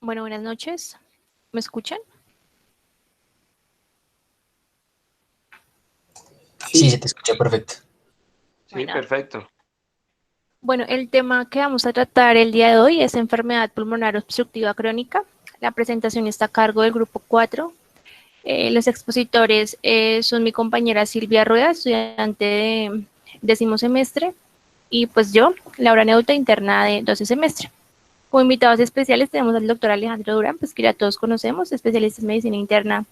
Bueno, buenas noches. ¿Me escuchan? Sí, se te escucha perfecto. Sí, Bueno, perfecto. bueno, el tema que vamos a tratar el día de hoy es enfermedad pulmonar obstructiva crónica. La presentación está a cargo del grupo 4. Los expositores son mi compañera Silvia Rueda, estudiante de 10º semestre, y pues yo, Laura Neuta, interna de 12 semestre. Como invitados especiales tenemos al doctor Alejandro Durán, pues que ya todos conocemos, especialista en medicina interna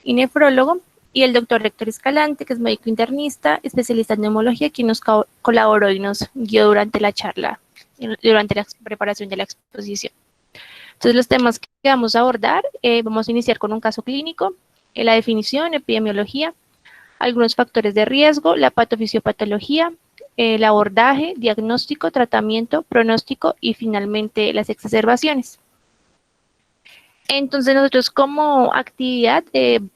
y nefrólogo, y el doctor Héctor Escalante, que es médico internista, especialista en neumología, quien nos colaboró y nos guió durante la charla, durante la preparación de la exposición. Entonces, los temas que vamos a abordar, vamos a iniciar con un caso clínico, la definición, epidemiología, algunos factores de riesgo, la patofisiopatología, el abordaje, diagnóstico, tratamiento, pronóstico y finalmente las exacerbaciones. Entonces nosotros como actividad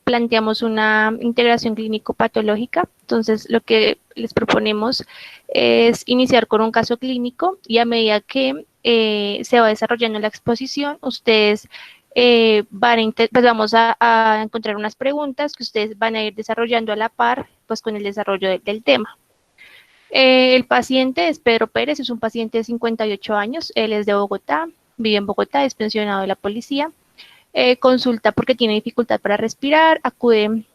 planteamos una integración clínico-patológica. Entonces lo que les proponemos es iniciar con un caso clínico y a medida que se va desarrollando la exposición, ustedes pues vamos a encontrar unas preguntas que ustedes van a ir desarrollando a la par pues con el desarrollo del tema. El paciente es Pedro Pérez, es un paciente de 58 años, él es de Bogotá, vive en Bogotá, es pensionado de la policía. Consulta porque tiene dificultad para respirar, acude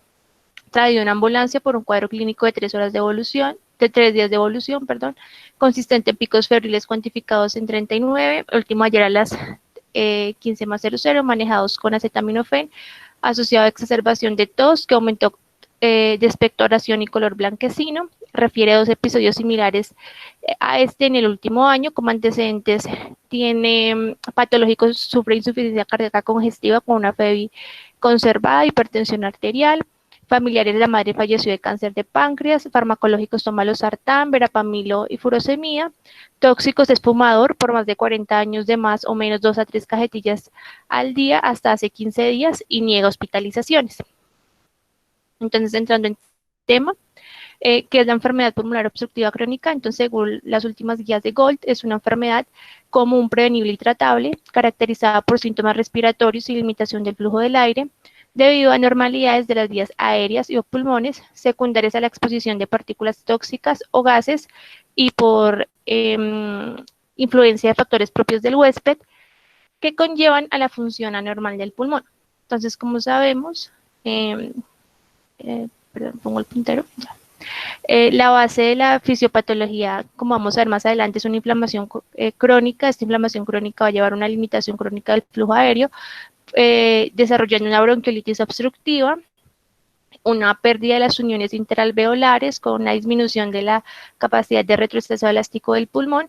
traído en ambulancia por un cuadro clínico de 3 horas de evolución, de 3 días de evolución, perdón, consistente en picos febriles cuantificados en 39, último ayer a las 15:00, manejados con acetaminofén, asociado a exacerbación de tos que aumentó de expectoración y color blanquecino, refiere a 2 episodios similares a este en el último año, como antecedentes tiene patológicos, sufre insuficiencia cardíaca congestiva con una FEBI conservada, hipertensión arterial, familiares de la madre falleció de cáncer de páncreas, farmacológicos toma losartán, verapamilo y furosemida, tóxicos es fumador por más de 40 años de más o menos 2 a 3 cajetillas al día hasta hace 15 días y niega hospitalizaciones. Entonces, entrando en tema, que es la enfermedad pulmonar obstructiva crónica. Entonces, según las últimas guías de Gold, es una enfermedad común, prevenible y tratable, caracterizada por síntomas respiratorios y limitación del flujo del aire, debido a anormalidades de las vías aéreas y o pulmones, secundarias a la exposición de partículas tóxicas o gases y por influencia de factores propios del huésped que conllevan a la función anormal del pulmón. Entonces, como sabemos, perdón, pongo el puntero, ya. La base de la fisiopatología, como vamos a ver más adelante, es una inflamación crónica. Esta inflamación crónica va a llevar a una limitación crónica del flujo aéreo, desarrollando una bronquiolitis obstructiva, una pérdida de las uniones interalveolares con una disminución de la capacidad de retroceso elástico del pulmón,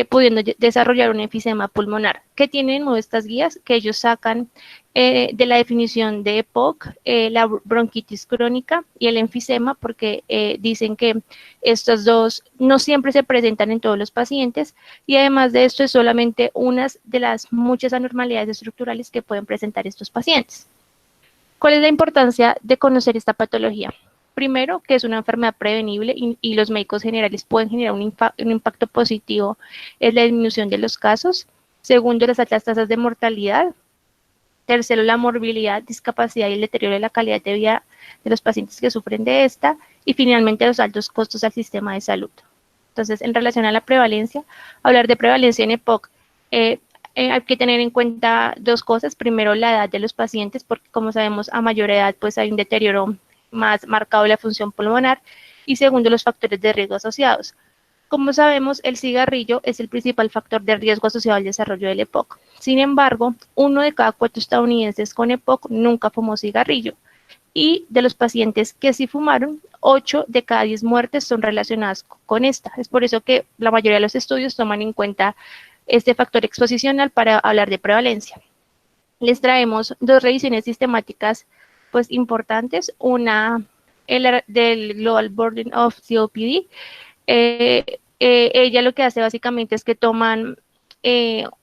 pudiendo desarrollar un enfisema pulmonar. ¿Qué tienen estas guías? Que ellos sacan de la definición de EPOC la bronquitis crónica y el enfisema, porque dicen que estos dos no siempre se presentan en todos los pacientes, y además de esto es solamente una de las muchas anormalidades estructurales que pueden presentar estos pacientes. ¿Cuál es la importancia de conocer esta patología? Primero, que es una enfermedad prevenible y los médicos generales pueden generar un impacto positivo en la disminución de los casos. Segundo, las altas tasas de mortalidad. Tercero, la morbilidad, discapacidad y el deterioro de la calidad de vida de los pacientes que sufren de esta. Y finalmente, los altos costos al sistema de salud. Entonces, en relación a la prevalencia, hablar de prevalencia en EPOC, hay que tener en cuenta 2 cosas. Primero, la edad de los pacientes, porque como sabemos, a mayor edad pues hay un deterioro más marcado de la función pulmonar. Y segundo, los factores de riesgo asociados. Como sabemos, el cigarrillo es el principal factor de riesgo asociado al desarrollo del EPOC. Sin embargo, 1 de cada 4 estadounidenses con EPOC nunca fumó cigarrillo. Y de los pacientes que sí fumaron, 8 de cada 10 muertes son relacionadas con esta. Es por eso que la mayoría de los estudios toman en cuenta este factor exposicional para hablar de prevalencia. Les traemos 2 revisiones sistemáticas pues importantes, una del Global Burden of COPD. Ella lo que hace básicamente es que toman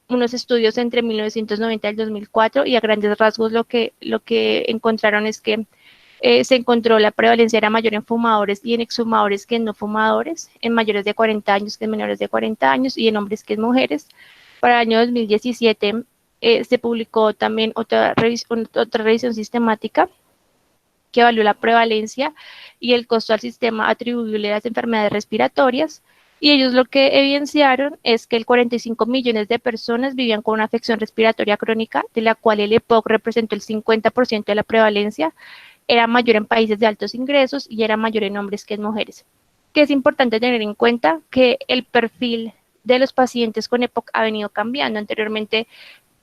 unos estudios entre 1990 y el 2004 y a grandes rasgos lo que encontraron es que se encontró la prevalencia era mayor en fumadores y en exfumadores que en no fumadores, en mayores de 40 años que en menores de 40 años y en hombres que en mujeres. Para el año 2017 se publicó también otra revisión sistemática que evaluó la prevalencia y el costo al sistema atribuible a las enfermedades respiratorias, y ellos lo que evidenciaron es que el 45 millones de personas vivían con una afección respiratoria crónica, de la cual el EPOC representó el 50% de la prevalencia, era mayor en países de altos ingresos y era mayor en hombres que en mujeres. Que es importante tener en cuenta que el perfil de los pacientes con EPOC ha venido cambiando. Anteriormente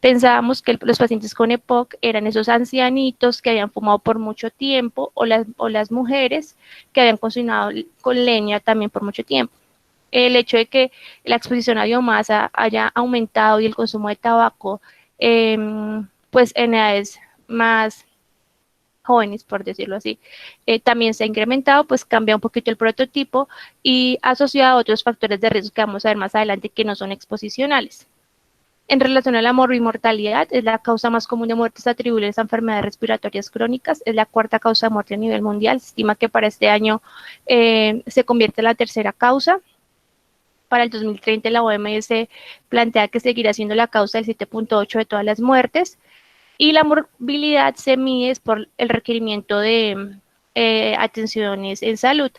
pensábamos que los pacientes con EPOC eran esos ancianitos que habían fumado por mucho tiempo, o las mujeres que habían cocinado con leña también por mucho tiempo. El hecho de que la exposición a biomasa haya aumentado y el consumo de tabaco, pues en edades más jóvenes, por decirlo así, también se ha incrementado, pues cambia un poquito el prototipo y asociado a otros factores de riesgo que vamos a ver más adelante que no son exposicionales. En relación a la morbimortalidad, es la causa más común de muertes atribuibles a enfermedades respiratorias crónicas, es la cuarta causa de muerte a nivel mundial, se estima que para este año se convierte en la tercera causa. Para el 2030 la OMS plantea que seguirá siendo la causa del 7.8 de todas las muertes, y la morbilidad se mide por el requerimiento de atenciones en salud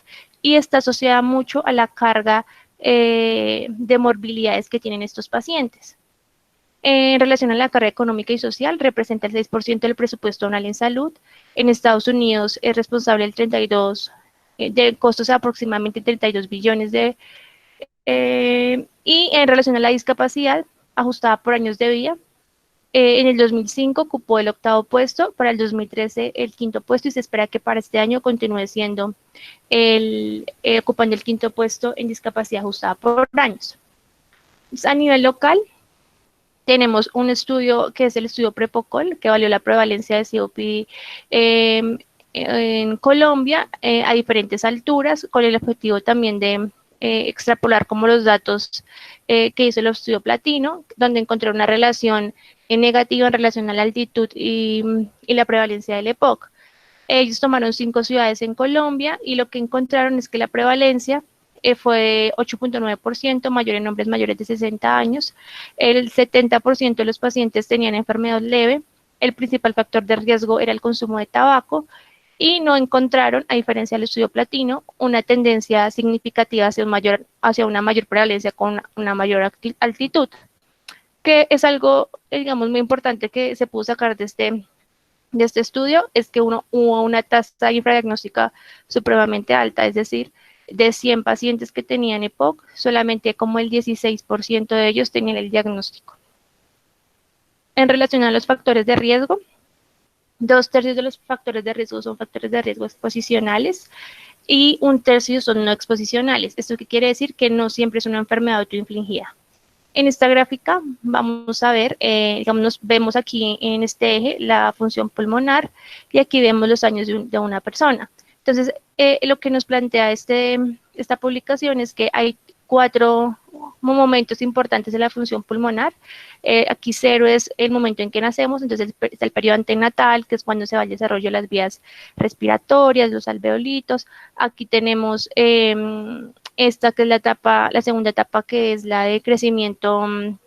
y está asociada mucho a la carga de morbilidades que tienen estos pacientes. En relación a la carga económica y social, representa el 6% del presupuesto anual en salud. En Estados Unidos es responsable del 32%, de costos de aproximadamente 32 billones y en relación a la discapacidad, ajustada por años de vida, en el 2005 ocupó el 8º puesto, para el 2013 el 5º puesto, y se espera que para este año continúe siendo ocupando el 5º puesto en discapacidad ajustada por años. Entonces, a nivel local, tenemos un estudio que es el estudio Prepocol, que evaluó la prevalencia de COPD en Colombia a diferentes alturas, con el objetivo también de extrapolar como los datos que hizo el estudio Platino, donde encontró una relación negativa en relación a la altitud y la prevalencia del EPOC. Ellos tomaron 5 ciudades en Colombia y lo que encontraron es que la prevalencia fue 8.9% mayor en hombres mayores de 60 años, el 70% de los pacientes tenían enfermedad leve, el principal factor de riesgo era el consumo de tabaco, y no encontraron, a diferencia del estudio Platino, una tendencia significativa hacia una mayor prevalencia con una mayor altitud, que es algo, digamos, muy importante que se pudo sacar de este estudio, es que hubo una tasa infradiagnóstica supremamente alta, es decir, de 100 pacientes que tenían EPOC, solamente como el 16% de ellos tenían el diagnóstico. En relación a los factores de riesgo, 2/3 de los factores de riesgo son factores de riesgo exposicionales y 1/3 son no exposicionales. ¿Esto qué quiere decir? Que no siempre es una enfermedad autoinfligida. En esta gráfica vamos a ver, digamos, vemos aquí en este eje la función pulmonar y aquí vemos los años de una persona. Entonces, lo que nos plantea esta publicación es que hay 4 momentos importantes de la función pulmonar. Aquí 0 es el momento en que nacemos, entonces está el periodo antenatal, que es cuando se va el desarrollo de las vías respiratorias, los alveolitos. Aquí tenemos esta que es la segunda etapa, que es la de crecimiento,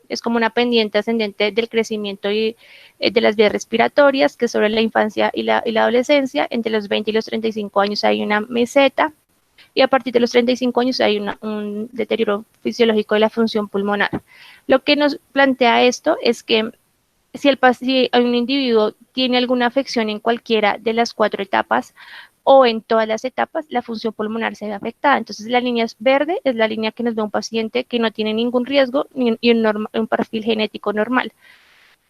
es como una pendiente ascendente del crecimiento y de las vías respiratorias, que es sobre la infancia y la adolescencia. Entre los 20 y los 35 años hay una meseta, y a partir de los 35 años hay un deterioro fisiológico de la función pulmonar. Lo que nos plantea esto es que si un individuo tiene alguna afección en cualquiera de las 4 etapas o en todas las etapas, la función pulmonar se ve afectada. Entonces, la línea verde es la línea que nos da un paciente que no tiene ningún riesgo y un perfil genético normal.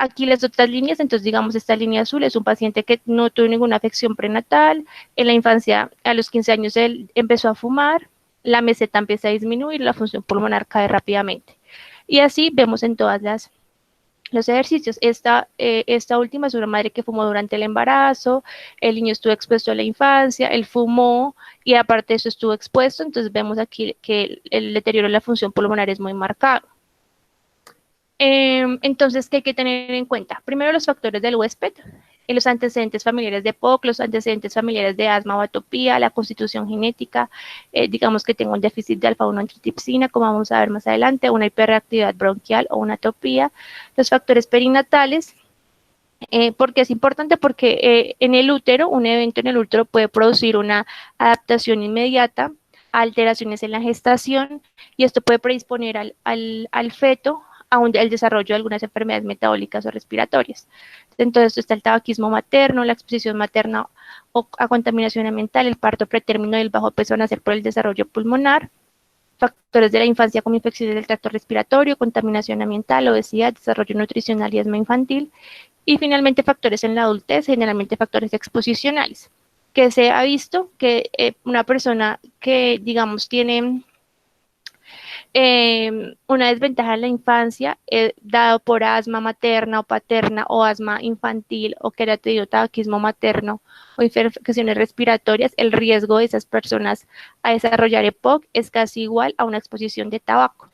Aquí las otras líneas, entonces digamos esta línea azul es un paciente que no tuvo ninguna afección prenatal, en la infancia a los 15 años él empezó a fumar, la meseta empieza a disminuir, la función pulmonar cae rápidamente. Y así vemos en todas los ejercicios. Esta última es una madre que fumó durante el embarazo, el niño estuvo expuesto a la infancia, él fumó y aparte de eso estuvo expuesto, entonces vemos aquí que el deterioro de la función pulmonar es muy marcado. Entonces, ¿qué hay que tener en cuenta? Primero, los factores del huésped. los antecedentes familiares de POC, los antecedentes familiares de asma o atopía, la constitución genética, digamos que tengo un déficit de alfa-1 antitripsina, como vamos a ver más adelante, una hiperreactividad bronquial o una atopía, los factores perinatales. ¿Por qué es importante? Porque en el útero, un evento en el útero puede producir una adaptación inmediata a alteraciones en la gestación y esto puede predisponer al feto al desarrollo de algunas enfermedades metabólicas o respiratorias. Entonces está el tabaquismo materno, la exposición materna a contaminación ambiental, el parto pretérmino y el bajo peso a nacer por el desarrollo pulmonar, factores de la infancia como infecciones del tracto respiratorio, contaminación ambiental, obesidad, desarrollo nutricional y asma infantil, y finalmente factores en la adultez, generalmente factores exposicionales, que se ha visto que una persona que, digamos, tiene una desventaja en la infancia, dado por asma materna o paterna o asma infantil o que haya tenido tabaquismo materno o infecciones respiratorias, el riesgo de esas personas a desarrollar EPOC es casi igual a una exposición de tabaco.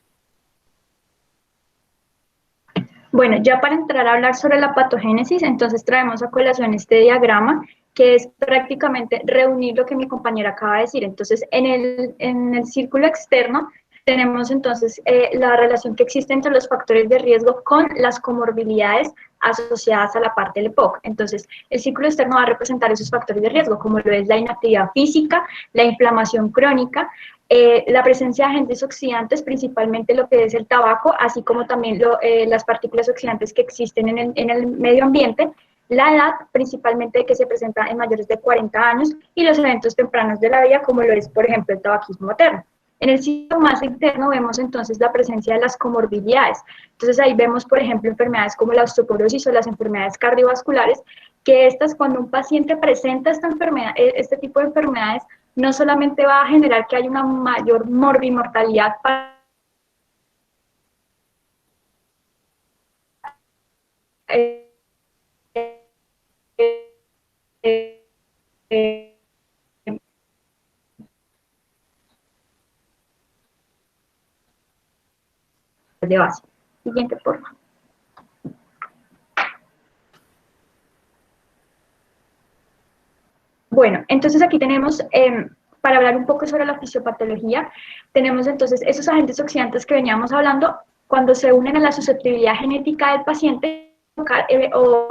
Bueno, ya para entrar a hablar sobre la patogénesis, entonces traemos a colación este diagrama, que es prácticamente reunir lo que mi compañera acaba de decir. Entonces, en el círculo externo tenemos entonces la relación que existe entre los factores de riesgo con las comorbilidades asociadas a la parte del EPOC. Entonces, el círculo externo va a representar esos factores de riesgo, como lo es la inactividad física, la inflamación crónica, la presencia de agentes oxidantes, principalmente lo que es el tabaco, así como también las partículas oxidantes que existen en el medio ambiente, la edad, principalmente que se presenta en mayores de 40 años, y los eventos tempranos de la vida, como lo es, por ejemplo, el tabaquismo materno. En el ciclo más interno vemos entonces la presencia de las comorbilidades. Entonces ahí vemos, por ejemplo, enfermedades como la osteoporosis o las enfermedades cardiovasculares, que estas, cuando un paciente presenta esta enfermedad, este tipo de enfermedades, no solamente va a generar que haya una mayor morbimortalidad para de base. Siguiente, por favor. Bueno, entonces aquí tenemos, para hablar un poco sobre la fisiopatología, tenemos entonces esos agentes oxidantes que veníamos hablando, cuando se unen a la susceptibilidad genética del paciente o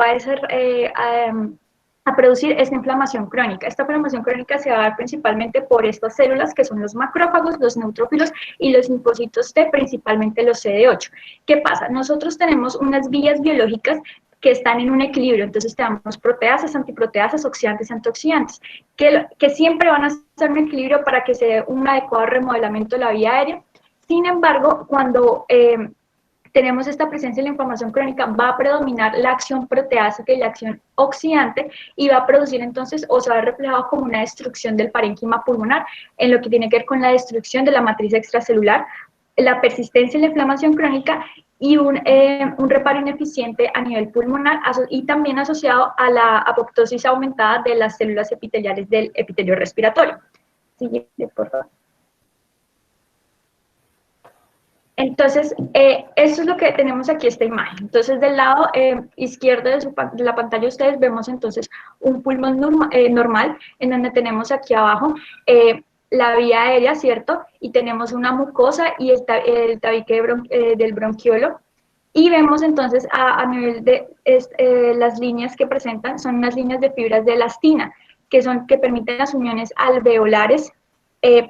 a producir esta inflamación crónica. Esta inflamación crónica se va a dar principalmente por estas células que son los macrófagos, los neutrófilos y los linfocitos T, principalmente los CD8. ¿Qué pasa? Nosotros tenemos unas vías biológicas que están en un equilibrio, entonces tenemos proteasas, antiproteasas, oxidantes, antioxidantes, que siempre van a estar en un equilibrio para que se dé un adecuado remodelamiento de la vía aérea. Sin embargo, cuando tenemos esta presencia de la inflamación crónica, va a predominar la acción proteásica y la acción oxidante y va a producir entonces, o se va a ver reflejado como una destrucción del parénquima pulmonar, en lo que tiene que ver con la destrucción de la matriz extracelular, la persistencia de la inflamación crónica y un reparo ineficiente a nivel pulmonar y también asociado a la apoptosis aumentada de las células epiteliales del epitelio respiratorio. Siguiente, por favor. Entonces, eso es lo que tenemos aquí, esta imagen. Entonces, del lado izquierdo de la pantalla ustedes vemos entonces un pulmón normal, en donde tenemos aquí abajo la vía aérea, ¿cierto? Y tenemos una mucosa y el tabique del bronquiolo. Y vemos entonces a nivel de las líneas que presentan, son unas líneas de fibras de elastina, que permiten las uniones alveolares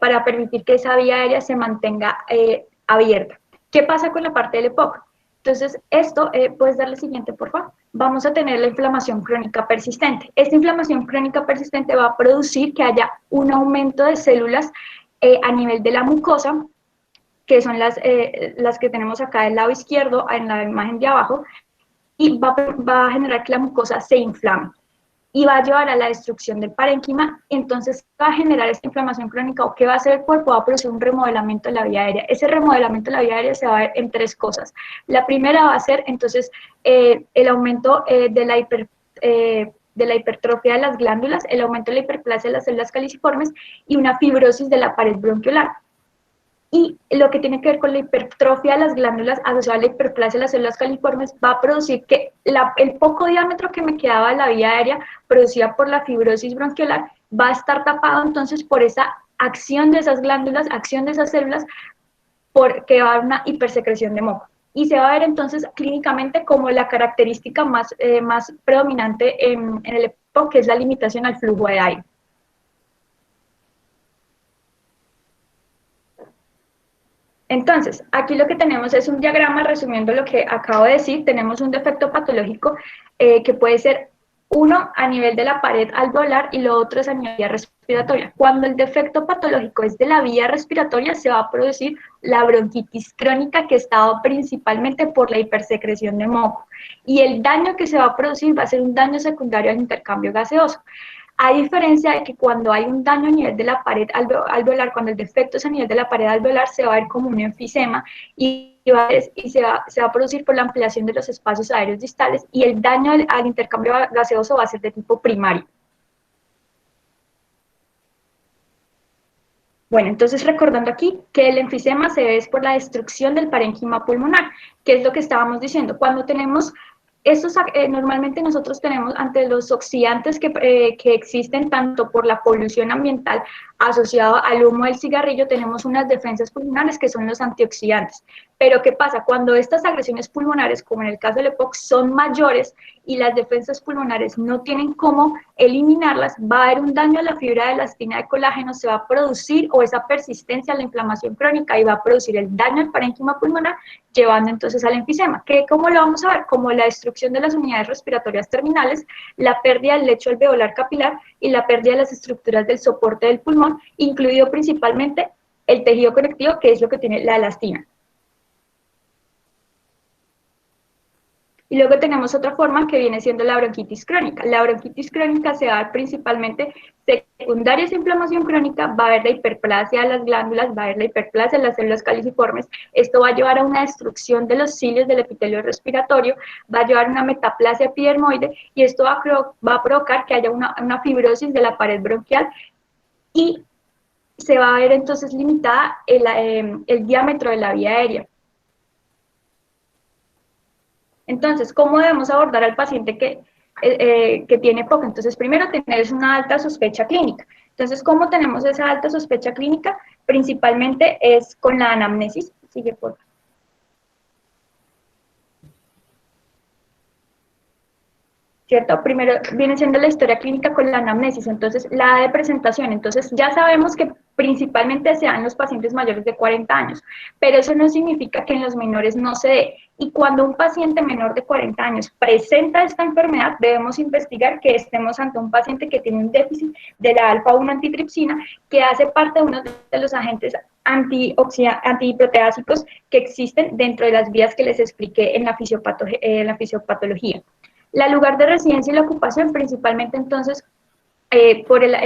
para permitir que esa vía aérea se mantenga abierta. ¿Qué pasa con la parte del EPOC? Entonces, esto, puedes darle siguiente, por favor. Vamos a tener la inflamación crónica persistente. Esta inflamación crónica persistente va a producir que haya un aumento de células a nivel de la mucosa, que son las que tenemos acá del lado izquierdo, en la imagen de abajo, y va a generar que la mucosa se inflame y va a llevar a la destrucción del parénquima. Entonces va a generar esta inflamación crónica, o ¿qué va a hacer el cuerpo? Va a producir un remodelamiento de la vía aérea. Ese remodelamiento de la vía aérea se va a ver en tres cosas. La primera va a ser entonces el aumento de la hipertrofia de las glándulas, el aumento de la hiperplasia de las células caliciformes y una fibrosis de la pared bronquiolar. y lo que tiene que ver con la hipertrofia de las glándulas asociada a la hiperplasia de las células califormes va a producir que el poco diámetro que me quedaba en la vía aérea producida por la fibrosis bronquiolar va a estar tapado entonces por esa acción de esas glándulas, acción de esas células, porque va a haber una hipersecreción de moco. Y se va a ver entonces clínicamente como la característica más predominante en el EPOC, que es la limitación al flujo de aire. Entonces, aquí lo que tenemos es un diagrama resumiendo lo que acabo de decir. Tenemos un defecto patológico que puede ser uno a nivel de la pared alveolar y lo otro es a nivel respiratoria. Cuando el defecto patológico es de la vía respiratoria, se va a producir la bronquitis crónica, que está dado principalmente por la hipersecreción de moco. Y el daño que se va a producir va a ser un daño secundario al intercambio gaseoso. A diferencia de que cuando hay un daño a nivel de la pared alveolar, cuando el defecto es a nivel de la pared alveolar, se va a ver como un enfisema y se va a producir por la ampliación de los espacios aéreos distales, y el daño al intercambio gaseoso va a ser de tipo primario. Bueno, entonces recordando aquí que el enfisema se ve por la destrucción del parénquima pulmonar, que es lo que estábamos diciendo. Cuando tenemos estos, normalmente nosotros tenemos ante los oxidantes que existen tanto por la polución ambiental asociado al humo del cigarrillo, tenemos unas defensas pulmonares que son los antioxidantes. Pero ¿qué pasa? Cuando estas agresiones pulmonares, como en el caso del EPOC, son mayores y las defensas pulmonares no tienen cómo eliminarlas, va a haber un daño a la fibra de elastina de colágeno, se va a producir o esa persistencia a la inflamación crónica y va a producir el daño al parénquima pulmonar, llevando entonces al enfisema. ¿Cómo lo vamos a ver? Como la destrucción de las unidades respiratorias terminales, la pérdida del lecho alveolar capilar y la pérdida de las estructuras del soporte del pulmón, incluido principalmente el tejido conectivo, que es lo que tiene la elastina. Y luego tenemos otra forma que viene siendo la bronquitis crónica. La bronquitis crónica se va a dar principalmente secundaria a esa inflamación crónica, va a haber la hiperplasia de las glándulas, va a haber la hiperplasia de las células caliciformes. Esto va a llevar a una destrucción de los cilios del epitelio respiratorio, va a llevar a una metaplasia epidermoide y esto va a provocar que haya una fibrosis de la pared bronquial y se va a ver entonces limitada el diámetro de la vía aérea. Entonces, ¿cómo debemos abordar al paciente que tiene EPOC? Entonces, primero, tener una alta sospecha clínica. Entonces, ¿cómo tenemos esa alta sospecha clínica? Principalmente es con la anamnesis. Sigue, por favor. ¿Cierto? Primero viene siendo la historia clínica con la anamnesis, entonces la de presentación. Entonces ya sabemos que principalmente se dan en los pacientes mayores de 40 años, pero eso no significa que en los menores no se dé. Y cuando un paciente menor de 40 años presenta esta enfermedad, debemos investigar que estemos ante un paciente que tiene un déficit de la alfa-1 antitripsina, que hace parte de uno de los agentes antiproteásicos que existen dentro de las vías que les expliqué en la fisiopatología. El lugar de residencia y la ocupación, principalmente entonces por el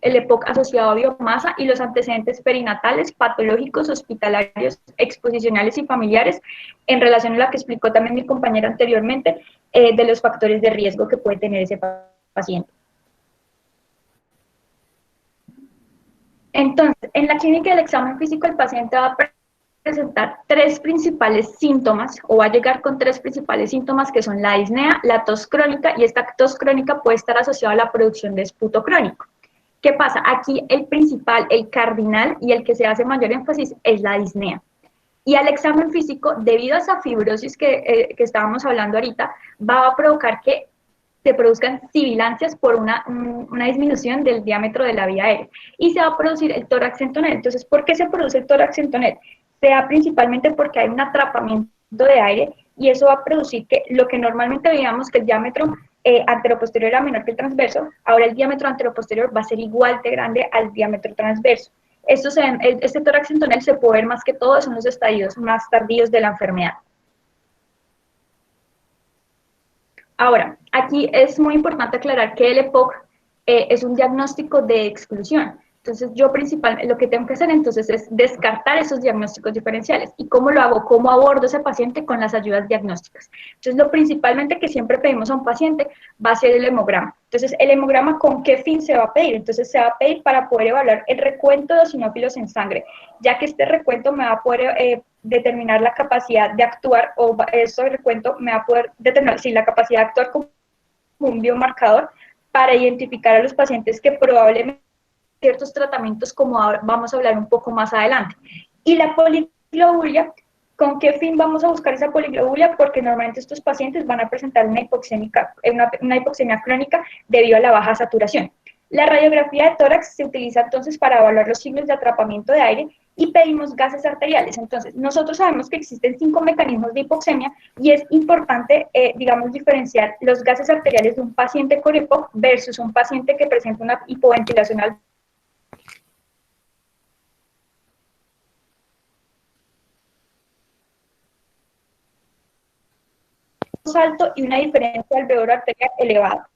EPOC asociado a biomasa y los antecedentes perinatales, patológicos, hospitalarios, exposicionales y familiares, en relación a lo que explicó también mi compañera anteriormente, de los factores de riesgo que puede tener ese paciente. Entonces, en la clínica del examen físico, el paciente va a presentar tres principales síntomas o va a llegar con tres principales síntomas que son la disnea, la tos crónica, y esta tos crónica puede estar asociada a la producción de esputo crónico. ¿Qué pasa? Aquí el principal, el cardinal y el que se hace mayor énfasis es la disnea. Y al examen físico, debido a esa fibrosis que estábamos hablando ahorita, va a provocar que se produzcan sibilancias por una disminución del diámetro de la vía aérea. Y se va a producir el tórax entonel. Entonces, ¿por qué se produce el tórax entonel? Se da principalmente porque hay un atrapamiento de aire y eso va a producir que lo que normalmente veíamos que el diámetro anteroposterior era menor que el transverso, ahora el diámetro anteroposterior va a ser igual de grande al diámetro transverso. Este tórax entonel se puede ver más que todo en los estadios más tardíos de la enfermedad. Ahora, aquí es muy importante aclarar que el EPOC es un diagnóstico de exclusión. Entonces, yo principalmente lo que tengo que hacer entonces es descartar esos diagnósticos diferenciales. ¿Y cómo lo hago? ¿Cómo abordo ese paciente con las ayudas diagnósticas? Entonces, lo principalmente que siempre pedimos a un paciente va a ser el hemograma. Entonces, el hemograma, ¿con qué fin se va a pedir? Entonces, se va a pedir para poder evaluar el recuento de eosinófilos en sangre, ya que este recuento me va a poder determinar la capacidad de actuar, o este recuento me va a poder determinar, sí, la capacidad de actuar como un biomarcador para identificar a los pacientes que probablemente ciertos tratamientos, como vamos a hablar un poco más adelante. Y la poliglobulia, ¿con qué fin vamos a buscar esa poliglobulia? Porque normalmente estos pacientes van a presentar una hipoxemia crónica debido a la baja saturación. La radiografía de tórax se utiliza entonces para evaluar los signos de atrapamiento de aire y pedimos gases arteriales. Entonces, nosotros sabemos que existen 5 mecanismos de hipoxemia y es importante, digamos, diferenciar los gases arteriales de un paciente con EPOC versus un paciente que presenta una hipoventilación alto y una diferencia de alveolo arterial elevada.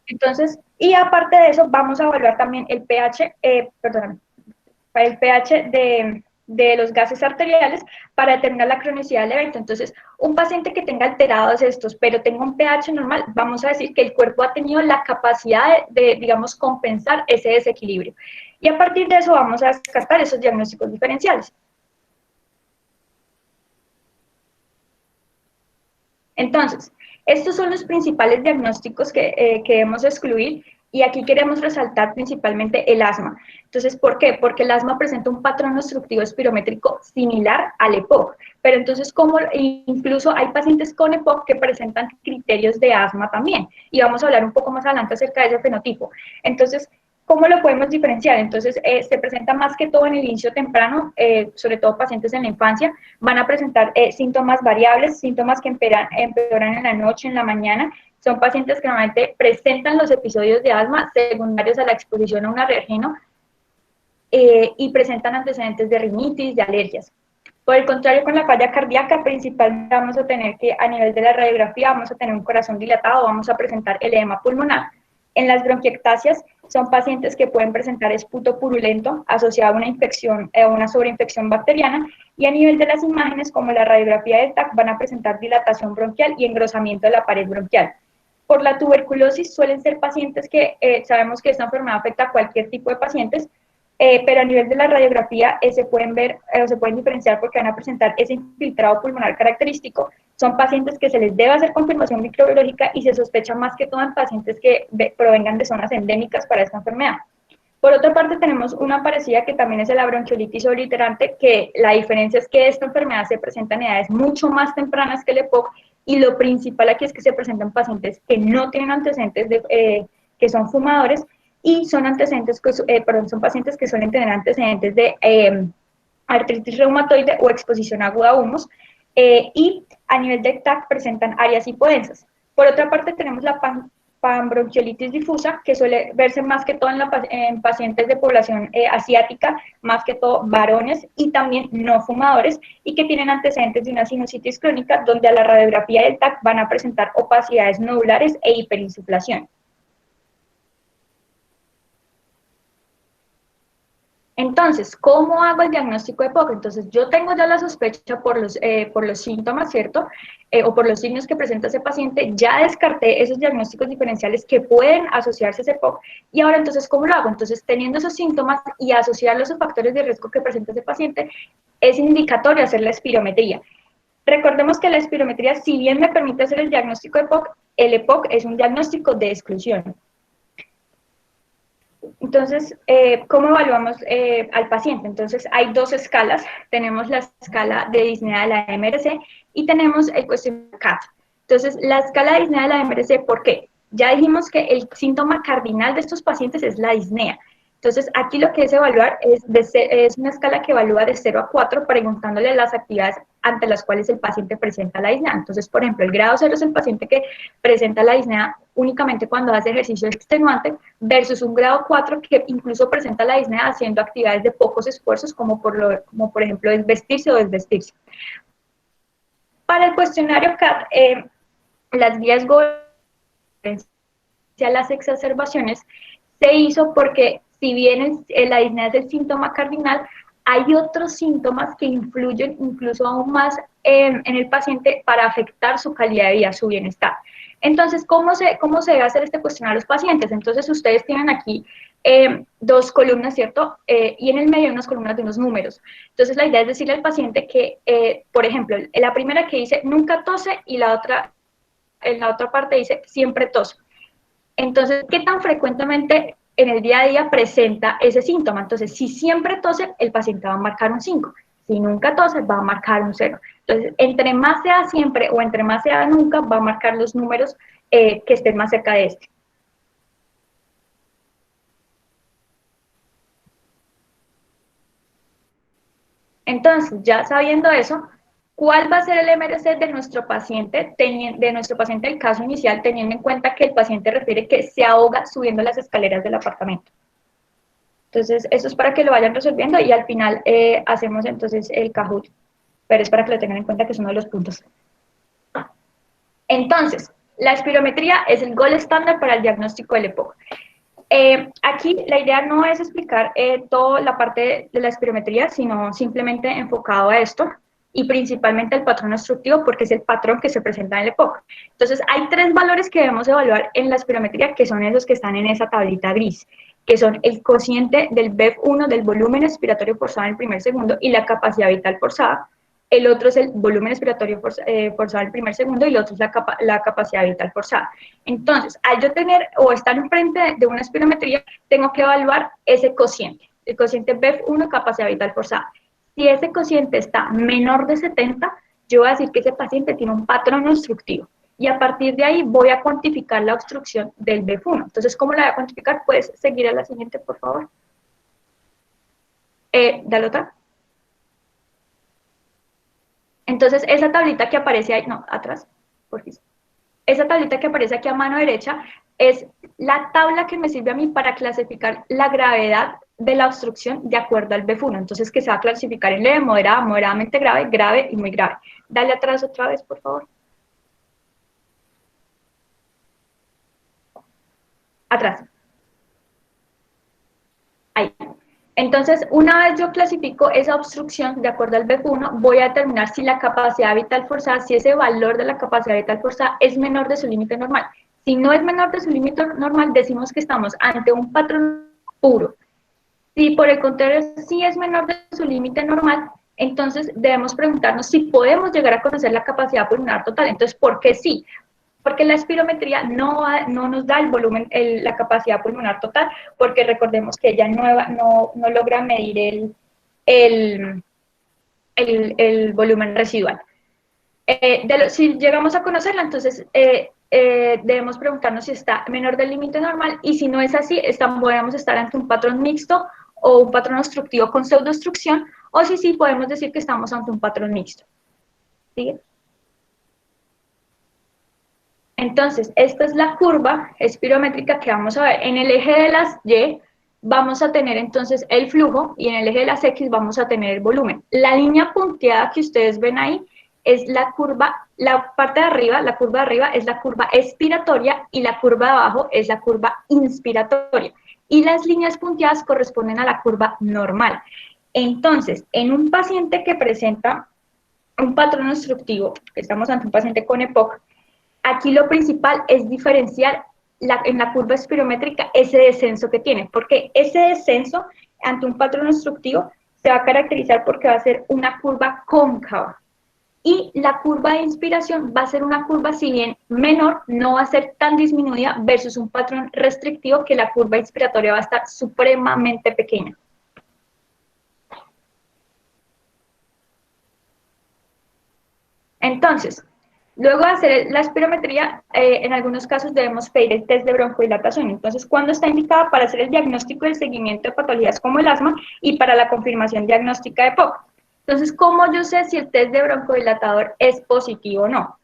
Entonces, y aparte de eso, vamos a evaluar también el pH, el pH de los gases arteriales para determinar la cronicidad del evento. Entonces, un paciente que tenga alterados estos, pero tenga un pH normal, vamos a decir que el cuerpo ha tenido la capacidad de, digamos, compensar ese desequilibrio. Y a partir de eso vamos a descartar esos diagnósticos diferenciales. Entonces, estos son los principales diagnósticos que debemos excluir, y aquí queremos resaltar principalmente el asma. Entonces, ¿por qué? Porque el asma presenta un patrón obstructivo espirométrico similar al EPOC, pero entonces incluso hay pacientes con EPOC que presentan criterios de asma también, y vamos a hablar un poco más adelante acerca de ese fenotipo. Entonces, ¿cómo lo podemos diferenciar? Entonces, se presenta más que todo en el inicio temprano, sobre todo pacientes en la infancia, van a presentar síntomas variables, síntomas que empeoran en la noche, en la mañana. Son pacientes que normalmente presentan los episodios de asma secundarios a la exposición a un alergeno y presentan antecedentes de rinitis, de alergias. Por el contrario, con la falla cardíaca, principalmente vamos a tener que, a nivel de la radiografía, vamos a tener un corazón dilatado, vamos a presentar el edema pulmonar. En las bronquiectasias son pacientes que pueden presentar esputo purulento asociado a una infección, una sobreinfección bacteriana, y a nivel de las imágenes, como la radiografía del TAC, van a presentar dilatación bronquial y engrosamiento de la pared bronquial. Por la tuberculosis suelen ser pacientes que sabemos que esta enfermedad afecta a cualquier tipo de pacientes, pero a nivel de la radiografía se pueden ver o se pueden diferenciar porque van a presentar ese infiltrado pulmonar característico. Son pacientes que se les debe hacer confirmación microbiológica y se sospecha más que todo en pacientes que provengan de zonas endémicas para esta enfermedad. Por otra parte, tenemos una parecida que también es la bronquiolitis obliterante, que la diferencia es que esta enfermedad se presenta en edades mucho más tempranas que el EPOC, y lo principal aquí es que se presentan pacientes que no tienen antecedentes, que son fumadores, y son antecedentes, son pacientes que suelen tener antecedentes de artritis reumatoide o exposición aguda a humos, y a nivel de TAC presentan áreas hipodensas. Por otra parte, tenemos la panbronquiolitis difusa, que suele verse más que todo en pacientes de población asiática, más que todo varones y también no fumadores, y que tienen antecedentes de una sinusitis crónica, donde a la radiografía del TAC van a presentar opacidades nodulares e hiperinsuflación. Entonces, ¿cómo hago el diagnóstico de EPOC? Entonces, yo tengo ya la sospecha por los síntomas, ¿cierto? O por los signos que presenta ese paciente, ya descarté esos diagnósticos diferenciales que pueden asociarse a ese EPOC, y ahora entonces, ¿cómo lo hago? Entonces, teniendo esos síntomas y asociarlos a factores de riesgo que presenta ese paciente, es indicatorio hacer la espirometría. Recordemos que la espirometría, si bien me permite hacer el diagnóstico de EPOC, el EPOC es un diagnóstico de exclusión. Entonces, ¿cómo evaluamos al paciente? Entonces, hay dos escalas. Tenemos la escala de disnea de la MRC y tenemos el cuestionario CAT. Entonces, la escala de disnea de la MRC, ¿por qué? Ya dijimos que el síntoma cardinal de estos pacientes es la disnea. Entonces, aquí lo que es evaluar es una escala que evalúa de 0 a 4, preguntándole las actividades ante las cuales el paciente presenta la disnea. Entonces, por ejemplo, el grado 0 es el paciente que presenta la disnea únicamente cuando hace ejercicio extenuante, versus un grado 4 que incluso presenta la disnea haciendo actividades de pocos esfuerzos, como por ejemplo vestirse o desvestirse. Para el cuestionario CAT, las guías a las exacerbaciones se hizo porque si bien la disnea es el síntoma cardinal, hay otros síntomas que influyen incluso aún más en el paciente para afectar su calidad de vida, su bienestar. Entonces, ¿cómo se debe hacer este cuestionario a los pacientes? Entonces, ustedes tienen aquí dos columnas, ¿cierto? Y en el medio hay unas columnas de unos números. Entonces, la idea es decirle al paciente que, por ejemplo, la primera que dice nunca tose y la otra, en la otra parte dice siempre tose. Entonces, ¿qué tan frecuentemente en el día a día presenta ese síntoma? Entonces, si siempre tose, el paciente va a marcar un 5. Si nunca tose, va a marcar un 0. Entonces, entre más sea siempre o entre más sea nunca, va a marcar los números que estén más cerca de este. Entonces, ya sabiendo eso, ¿cuál va a ser el MRC de nuestro paciente, del caso inicial, teniendo en cuenta que el paciente refiere que se ahoga subiendo las escaleras del apartamento? Entonces, eso es para que lo vayan resolviendo y al final hacemos entonces el Kahoot, pero es para que lo tengan en cuenta que es uno de los puntos. Entonces, la espirometría es el gold estándar para el diagnóstico del EPOC. Aquí la idea no es explicar toda la parte de la espirometría, sino simplemente enfocado a esto y principalmente el patrón obstructivo porque es el patrón que se presenta en el EPOC. Entonces, hay 3 valores que debemos evaluar en la espirometría que son esos que están en esa tablita gris, que son el cociente del BEF1 del volumen expiratorio forzado en el primer segundo y la capacidad vital forzada. El otro es el volumen expiratorio forzado en el primer segundo y el otro es la capacidad vital forzada. Entonces, al yo tener o estar enfrente de una espirometría, tengo que evaluar ese cociente, el cociente BEF1, capacidad vital forzada. Si ese cociente está menor de 70, yo voy a decir que ese paciente tiene un patrón obstructivo. Y a partir de ahí voy a cuantificar la obstrucción del BEF1. Entonces, ¿cómo la voy a cuantificar? Puedes seguir a la siguiente, por favor. Dale otra. Entonces, esa tablita que aparece ahí, no, atrás, por favor. Esa tablita que aparece aquí a mano derecha es la tabla que me sirve a mí para clasificar la gravedad de la obstrucción de acuerdo al BEF1. Entonces, que se va a clasificar en leve, moderada, moderadamente grave, grave y muy grave. Dale atrás otra vez, por favor. Atrás. Ahí. Entonces, una vez yo clasifico esa obstrucción de acuerdo al BEF1, voy a determinar si la capacidad vital forzada, si ese valor de la capacidad vital forzada es menor de su límite normal. Si no es menor de su límite normal, decimos que estamos ante un patrón puro. Si por el contrario sí es menor de su límite normal, entonces debemos preguntarnos si podemos llegar a conocer la capacidad pulmonar total. Entonces, ¿por qué sí? Porque la espirometría no nos da el volumen, la capacidad pulmonar total, porque recordemos que ella no logra medir el volumen residual. Si llegamos a conocerla, entonces debemos preguntarnos si está menor del límite normal, y si no es así, podemos estar ante un patrón mixto o un patrón obstructivo con pseudoobstrucción, o si sí, podemos decir que estamos ante un patrón mixto. ¿Sigue? Entonces, esta es la curva espirométrica que vamos a ver. En el eje de las Y vamos a tener entonces el flujo y en el eje de las X vamos a tener el volumen. La línea punteada que ustedes ven ahí es la curva, la parte de arriba, la curva de arriba es la curva expiratoria y la curva de abajo es la curva inspiratoria. Y las líneas punteadas corresponden a la curva normal. Entonces, en un paciente que presenta un patrón obstructivo, estamos ante un paciente con EPOC, aquí lo principal es diferenciar en la curva espirométrica ese descenso que tiene, porque ese descenso ante un patrón obstructivo se va a caracterizar porque va a ser una curva cóncava. Y la curva de inspiración va a ser una curva, si bien menor, no va a ser tan disminuida versus un patrón restrictivo que la curva inspiratoria va a estar supremamente pequeña. Entonces, luego de hacer la espirometría, en algunos casos debemos pedir el test de broncodilatación. Entonces, ¿cuándo está indicada? Para hacer el diagnóstico y el seguimiento de patologías como el asma y para la confirmación diagnóstica de EPOC. Entonces, ¿cómo yo sé si el test de broncodilatador es positivo o no?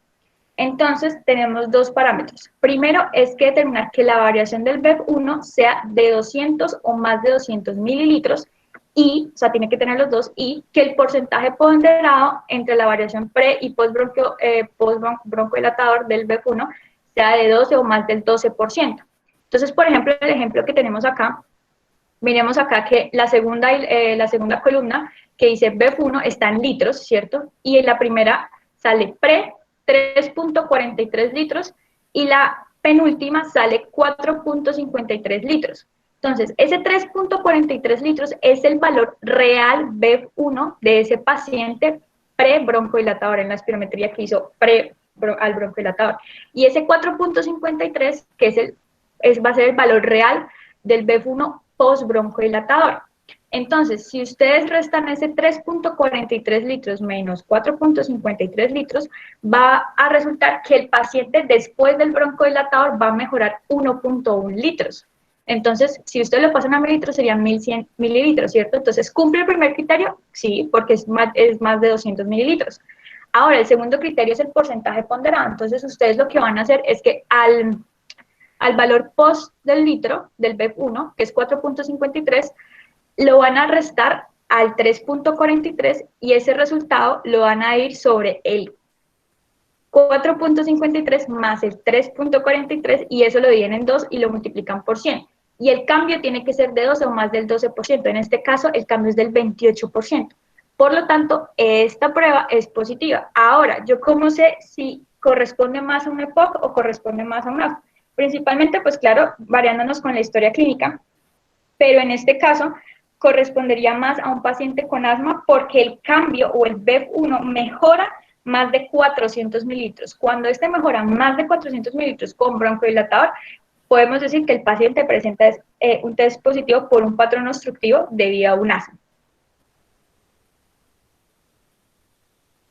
Entonces, tenemos 2 parámetros. Primero, es que determinar que la variación del BEF1 sea de 200 o más de 200 mililitros, y, o sea, tiene que tener los dos, y que el porcentaje ponderado entre la variación pre- y post-broncodilatador del BEF1 sea de 12 o más del 12%. Entonces, por ejemplo, el ejemplo que tenemos acá, Miremos acá que la segunda columna que dice BEF1 está en litros, ¿cierto? Y en la primera sale pre 3.43 litros y la penúltima sale 4.53 litros. Entonces, ese 3.43 litros es el valor real BEF1 de ese paciente pre-broncodilatador en la espirometría que hizo al broncodilatador. Y ese 4.53, que va a ser el valor real del BEF1 post-broncodilatador. Entonces, si ustedes restan ese 3.43 litros menos 4.53 litros, va a resultar que el paciente después del broncodilatador va a mejorar 1.1 litros. Entonces, si ustedes lo pasan a mililitros, serían 1100 mililitros, ¿cierto? Entonces, ¿cumple el primer criterio? Sí, porque es más de 200 mililitros. Ahora, el segundo criterio es el porcentaje ponderado. Entonces, ustedes lo que van a hacer es que al valor post del litro, del BEF1, que es 4.53, lo van a restar al 3.43 y ese resultado lo van a ir sobre el 4.53 más el 3.43 y eso lo dividen en 2 y lo multiplican por 100. Y el cambio tiene que ser de 12 o más del 12%. En este caso, el cambio es del 28%. Por lo tanto, esta prueba es positiva. Ahora, ¿yo cómo sé si corresponde más a un EPOC o corresponde más a un AF? Principalmente, pues claro, variándonos con la historia clínica, pero en este caso correspondería más a un paciente con asma porque el cambio o el BEF1 mejora más de 400 mililitros. Cuando este mejora más de 400 mililitros con broncodilatador, podemos decir que el paciente presenta un test positivo por un patrón obstructivo debido a un asma.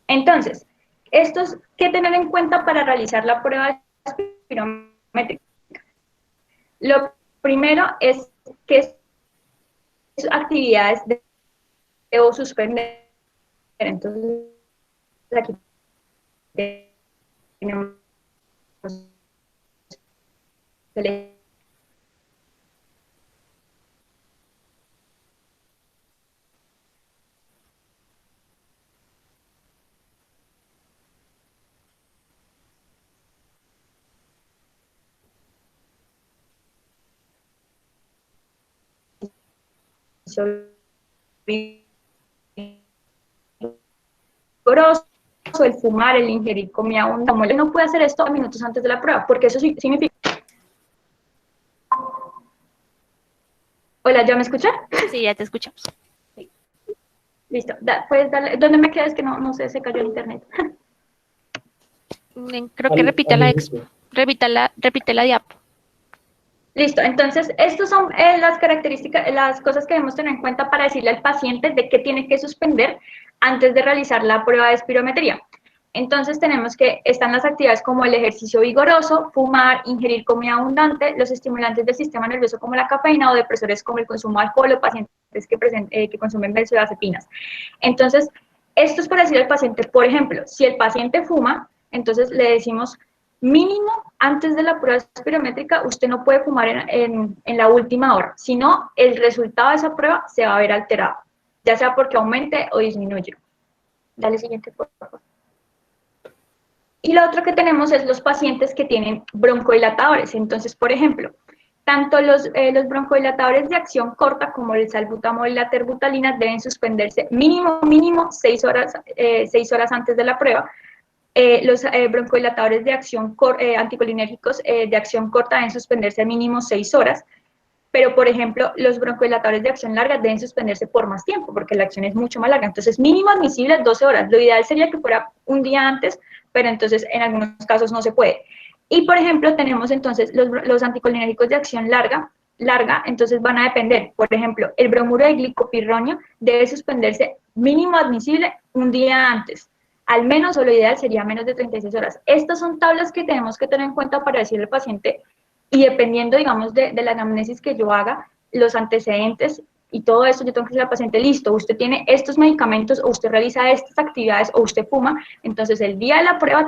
Entonces, esto es que tener en cuenta para realizar la prueba espirométrica. Lo primero es que actividades debo suspender. Entonces, aquí tenemos el grosso, el fumar, el ingerir comida abundante. No puede hacer esto minutos antes de la prueba, porque eso significa... Hola, ¿ya me escuchan? Sí, ya te escuchamos. Listo, puedes darle... ¿Dónde me quedas? Que no sé, se cayó el internet. Creo que repite la diapo. Listo, entonces, estas son las características, las cosas que debemos tener en cuenta para decirle al paciente de qué tiene que suspender antes de realizar la prueba de espirometría. Entonces, tenemos que están las actividades como el ejercicio vigoroso, fumar, ingerir comida abundante, los estimulantes del sistema nervioso como la cafeína o depresores como el consumo de alcohol o pacientes que consumen benzodiazepinas. Entonces, esto es para decirle al paciente, por ejemplo, si el paciente fuma, entonces le decimos mínimo antes de la prueba espirométrica, usted no puede fumar en la última hora, sino el resultado de esa prueba se va a ver alterado, ya sea porque aumente o disminuye. Dale siguiente, por favor. Y lo otro que tenemos es los pacientes que tienen broncodilatadores. Entonces, por ejemplo, tanto los broncodilatadores de acción corta como el salbutamol y la terbutalina deben suspenderse mínimo 6 horas antes de la prueba. Los broncodilatadores de acción anticolinérgicos de acción corta deben suspenderse mínimo 6 horas, pero por ejemplo los broncodilatadores de acción larga deben suspenderse por más tiempo porque la acción es mucho más larga, entonces mínimo admisible 12 horas, lo ideal sería que fuera un día antes, pero entonces en algunos casos no se puede. Y por ejemplo tenemos entonces los anticolinérgicos de acción larga, entonces van a depender, por ejemplo, el bromuro de glicopirronio debe suspenderse mínimo admisible un día antes, al menos o lo ideal sería menos de 36 horas. Estas son tablas que tenemos que tener en cuenta para decirle al paciente, y dependiendo, digamos, de la anamnesis que yo haga, los antecedentes y todo eso, yo tengo que decirle al paciente, listo, usted tiene estos medicamentos, o usted realiza estas actividades, o usted fuma, entonces el día de la prueba,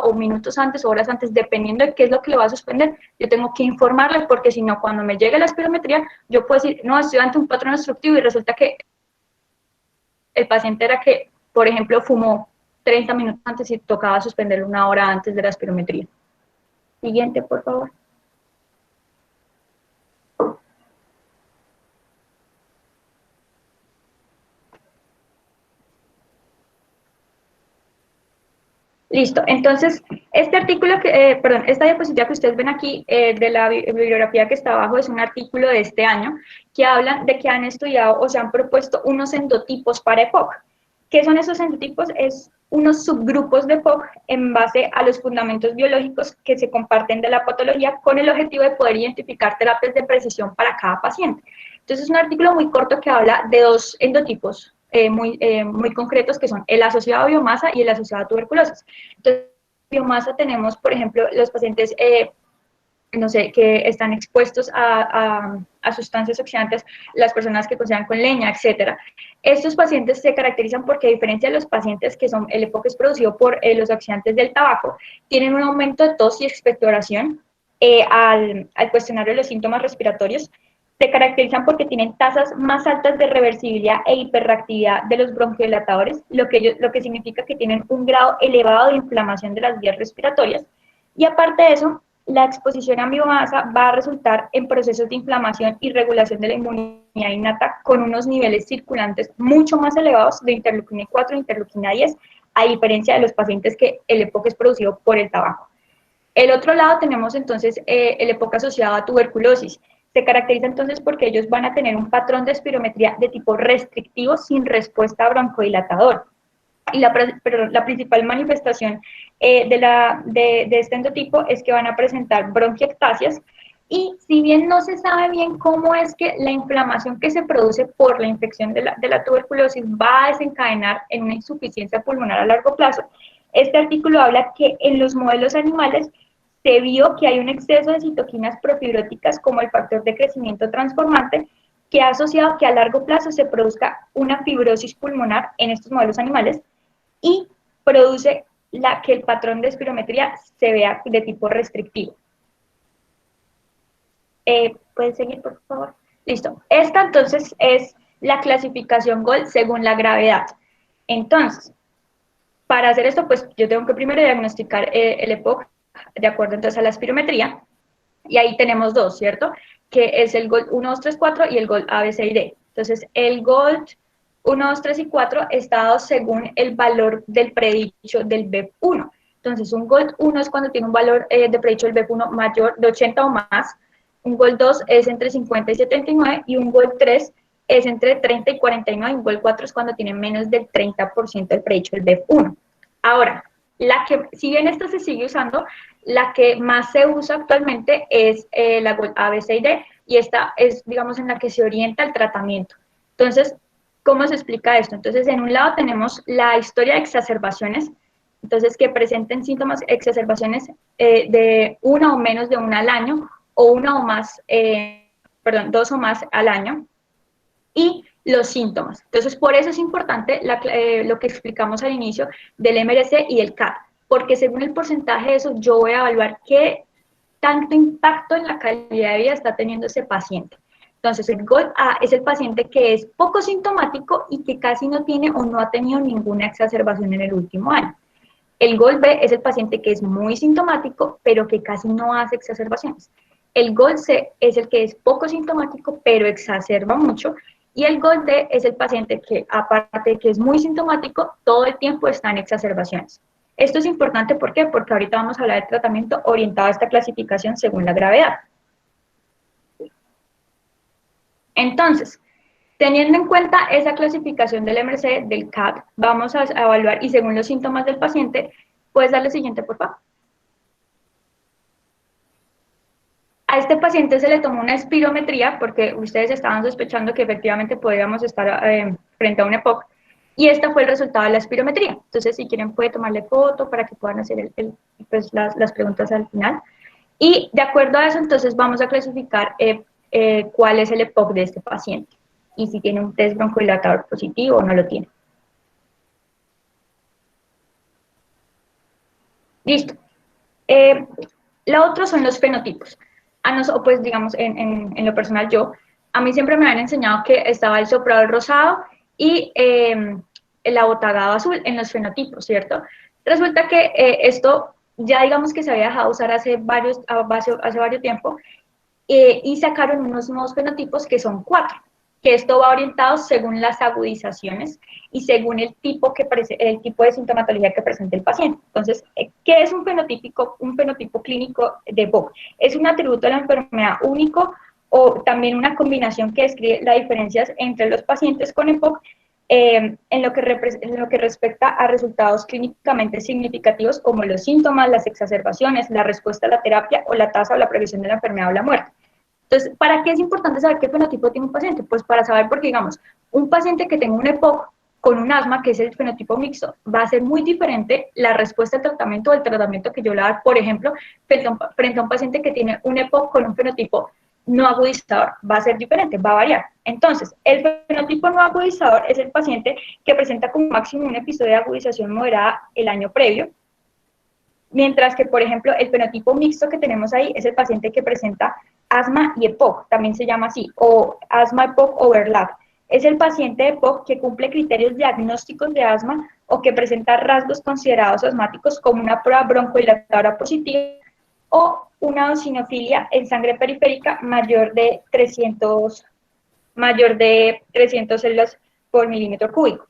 o minutos antes, o horas antes, dependiendo de qué es lo que le va a suspender, yo tengo que informarle, porque si no, cuando me llegue la espirometría, yo puedo decir, no, estoy ante un patrón obstructivo, y resulta que el paciente era que, por ejemplo, fumó 30 minutos antes y tocaba suspenderlo 1 hora antes de la espirometría. Siguiente, por favor. Listo, entonces, esta diapositiva que ustedes ven aquí de la bibliografía que está abajo es un artículo de este año que habla de que han estudiado o se han propuesto unos endotipos para EPOC. ¿Qué son esos endotipos? Es unos subgrupos de EPOC en base a los fundamentos biológicos que se comparten de la patología con el objetivo de poder identificar terapias de precisión para cada paciente. Entonces, es un artículo muy corto que habla de dos endotipos muy concretos, que son el asociado a biomasa y el asociado a tuberculosis. Entonces, biomasa tenemos, por ejemplo, los pacientes, no sé, que están expuestos a sustancias oxidantes, las personas que cocinan con leña, etcétera. Estos pacientes se caracterizan porque, a diferencia de los pacientes que son, el EPOC es producido por los oxidantes del tabaco, tienen un aumento de tos y expectoración al cuestionario de los síntomas respiratorios. Se caracterizan porque tienen tasas más altas de reversibilidad e hiperreactividad de los bronquiodilatadores, lo que significa que tienen un grado elevado de inflamación de las vías respiratorias. Y aparte de eso, la exposición a biomasa va a resultar en procesos de inflamación y regulación de la inmunidad innata con unos niveles circulantes mucho más elevados de interleuquina 4 e interleuquina 10, a diferencia de los pacientes que el EPOC es producido por el tabaco. El otro lado tenemos entonces el EPOC asociado a tuberculosis. Se caracteriza entonces porque ellos van a tener un patrón de espirometría de tipo restrictivo sin respuesta broncodilatador. Y la principal manifestación de este endotipo es que van a presentar bronquiectasias, y si bien no se sabe bien cómo es que la inflamación que se produce por la infección de la tuberculosis va a desencadenar en una insuficiencia pulmonar a largo plazo, este artículo habla que en los modelos animales se vio que hay un exceso de citoquinas profibróticas como el factor de crecimiento transformante, que ha asociado que a largo plazo se produzca una fibrosis pulmonar en estos modelos animales y produce que el patrón de espirometría se vea de tipo restrictivo. ¿Pueden seguir, por favor? Listo. Esta entonces es la clasificación GOLD según la gravedad. Entonces, para hacer esto, pues yo tengo que primero diagnosticar el EPOC de acuerdo entonces a la espirometría, y ahí tenemos dos, ¿cierto? Que es el GOLD 1, 2, 3, 4 y el GOLD A, B, C y D. Entonces, el GOLD 1, 2, 3 y 4 está dado según el valor del predicho del BEP1. Entonces, un GOLD 1 es cuando tiene un valor de predicho del BEP1 mayor de 80 o más, un GOLD 2 es entre 50 y 79, y un GOLD 3 es entre 30 y 49, y un GOLD 4 es cuando tiene menos del 30% del predicho del BEP1. Ahora, si bien esta se sigue usando, la que más se usa actualmente es la GOLD A, B, C y D, y esta es, digamos, en la que se orienta el tratamiento. Entonces, ¿cómo se explica esto? Entonces, en un lado tenemos la historia de exacerbaciones, entonces que presenten síntomas, exacerbaciones de una o menos de una al año, o una o más, dos o más al año, y los síntomas. Entonces, por eso es importante lo que explicamos al inicio del MRC y del CAT, porque según el porcentaje de eso, yo voy a evaluar qué tanto impacto en la calidad de vida está teniendo ese paciente. Entonces, el GOLD A es el paciente que es poco sintomático y que casi no tiene o no ha tenido ninguna exacerbación en el último año. El GOLD B es el paciente que es muy sintomático, pero que casi no hace exacerbaciones. El GOLD C es el que es poco sintomático, pero exacerba mucho. Y el GOLD D es el paciente que, aparte de que es muy sintomático, todo el tiempo está en exacerbaciones. Esto es importante, ¿por qué? Porque ahorita vamos a hablar de tratamiento orientado a esta clasificación según la gravedad. Entonces, teniendo en cuenta esa clasificación del MRC, del CAT, vamos a evaluar, y según los síntomas del paciente, puedes darle siguiente, por favor. A este paciente se le tomó una espirometría porque ustedes estaban sospechando que efectivamente podríamos estar frente a un EPOC, y este fue el resultado de la espirometría. Entonces, si quieren, puede tomarle foto para que puedan hacer pues, las preguntas al final. Y de acuerdo a eso, entonces vamos a clasificar cuál es el EPOC de este paciente y si tiene un test broncodilatador positivo o no lo tiene. Listo. Lo otro son los fenotipos. Pues digamos, en lo personal a mí siempre me han enseñado que estaba el soprado rosado y el abotagado azul en los fenotipos, ¿cierto? Resulta que esto ya digamos que se había dejado usar hace varios tiempo, y sacaron unos nuevos fenotipos que son 4. que esto va orientado según las agudizaciones y según el tipo de sintomatología que presenta el paciente. Entonces, ¿qué es un fenotipo clínico de EPOC? Es un atributo de la enfermedad único o también una combinación que describe las diferencias entre los pacientes con EPOC en lo que respecta a resultados clínicamente significativos como los síntomas, las exacerbaciones, la respuesta a la terapia o la tasa o la previsión de la enfermedad o la muerte. Entonces, ¿para qué es importante saber qué fenotipo tiene un paciente? Pues para saber, porque digamos, un paciente que tenga un EPOC con un asma, que es el fenotipo mixto, va a ser muy diferente la respuesta al tratamiento o el tratamiento que yo le voy a dar, por ejemplo, frente a un paciente que tiene un EPOC con un fenotipo no agudizador, va a ser diferente, va a variar. Entonces, el fenotipo no agudizador es el paciente que presenta como máximo un episodio de agudización moderada el año previo, mientras que, por ejemplo, el fenotipo mixto que tenemos ahí es el paciente que presenta asma y EPOC, también se llama así, o asma-EPOC overlap. Es el paciente de EPOC que cumple criterios diagnósticos de asma o que presenta rasgos considerados asmáticos como una prueba broncodilatadora positiva o una eosinofilia en sangre periférica mayor de 300 células por milímetro cúbico.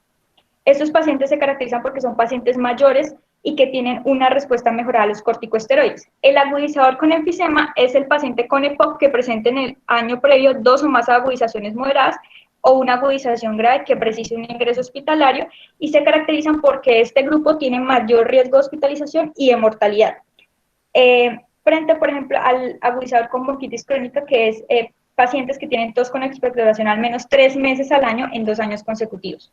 Estos pacientes se caracterizan porque son pacientes mayores y que tienen una respuesta mejorada a los corticosteroides. El agudizador con enfisema es el paciente con EPOC que presenta en el año previo 2 o más agudizaciones moderadas o una agudización grave que precise un ingreso hospitalario y se caracterizan porque este grupo tiene mayor riesgo de hospitalización y de mortalidad. Frente, por ejemplo, al agudizador con bronquitis crónica, que es pacientes que tienen tos con expectoración al menos 3 meses al año en 2 años consecutivos.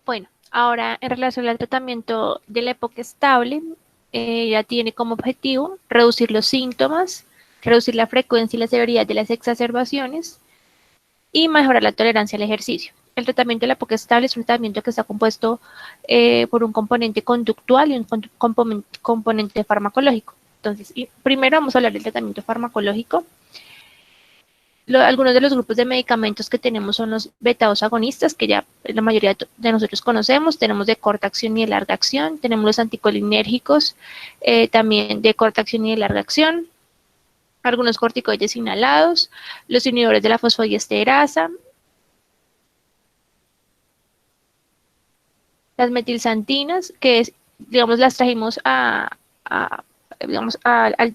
Bueno, ahora en relación al tratamiento de la EPOC estable, ella tiene como objetivo reducir los síntomas, reducir la frecuencia y la severidad de las exacerbaciones y mejorar la tolerancia al ejercicio. El tratamiento de la EPOC estable es un tratamiento que está compuesto por un componente conductual y un componente farmacológico. Entonces, primero vamos a hablar del tratamiento farmacológico. Algunos de los grupos de medicamentos que tenemos son los beta-2 agonistas, que ya la mayoría de nosotros conocemos. Tenemos de corta acción y de larga acción. Tenemos los anticolinérgicos, también de corta acción y de larga acción. Algunos corticoides inhalados, los inhibidores de la fosfodiesterasa, las metilsantinas, que es, digamos, las trajimos al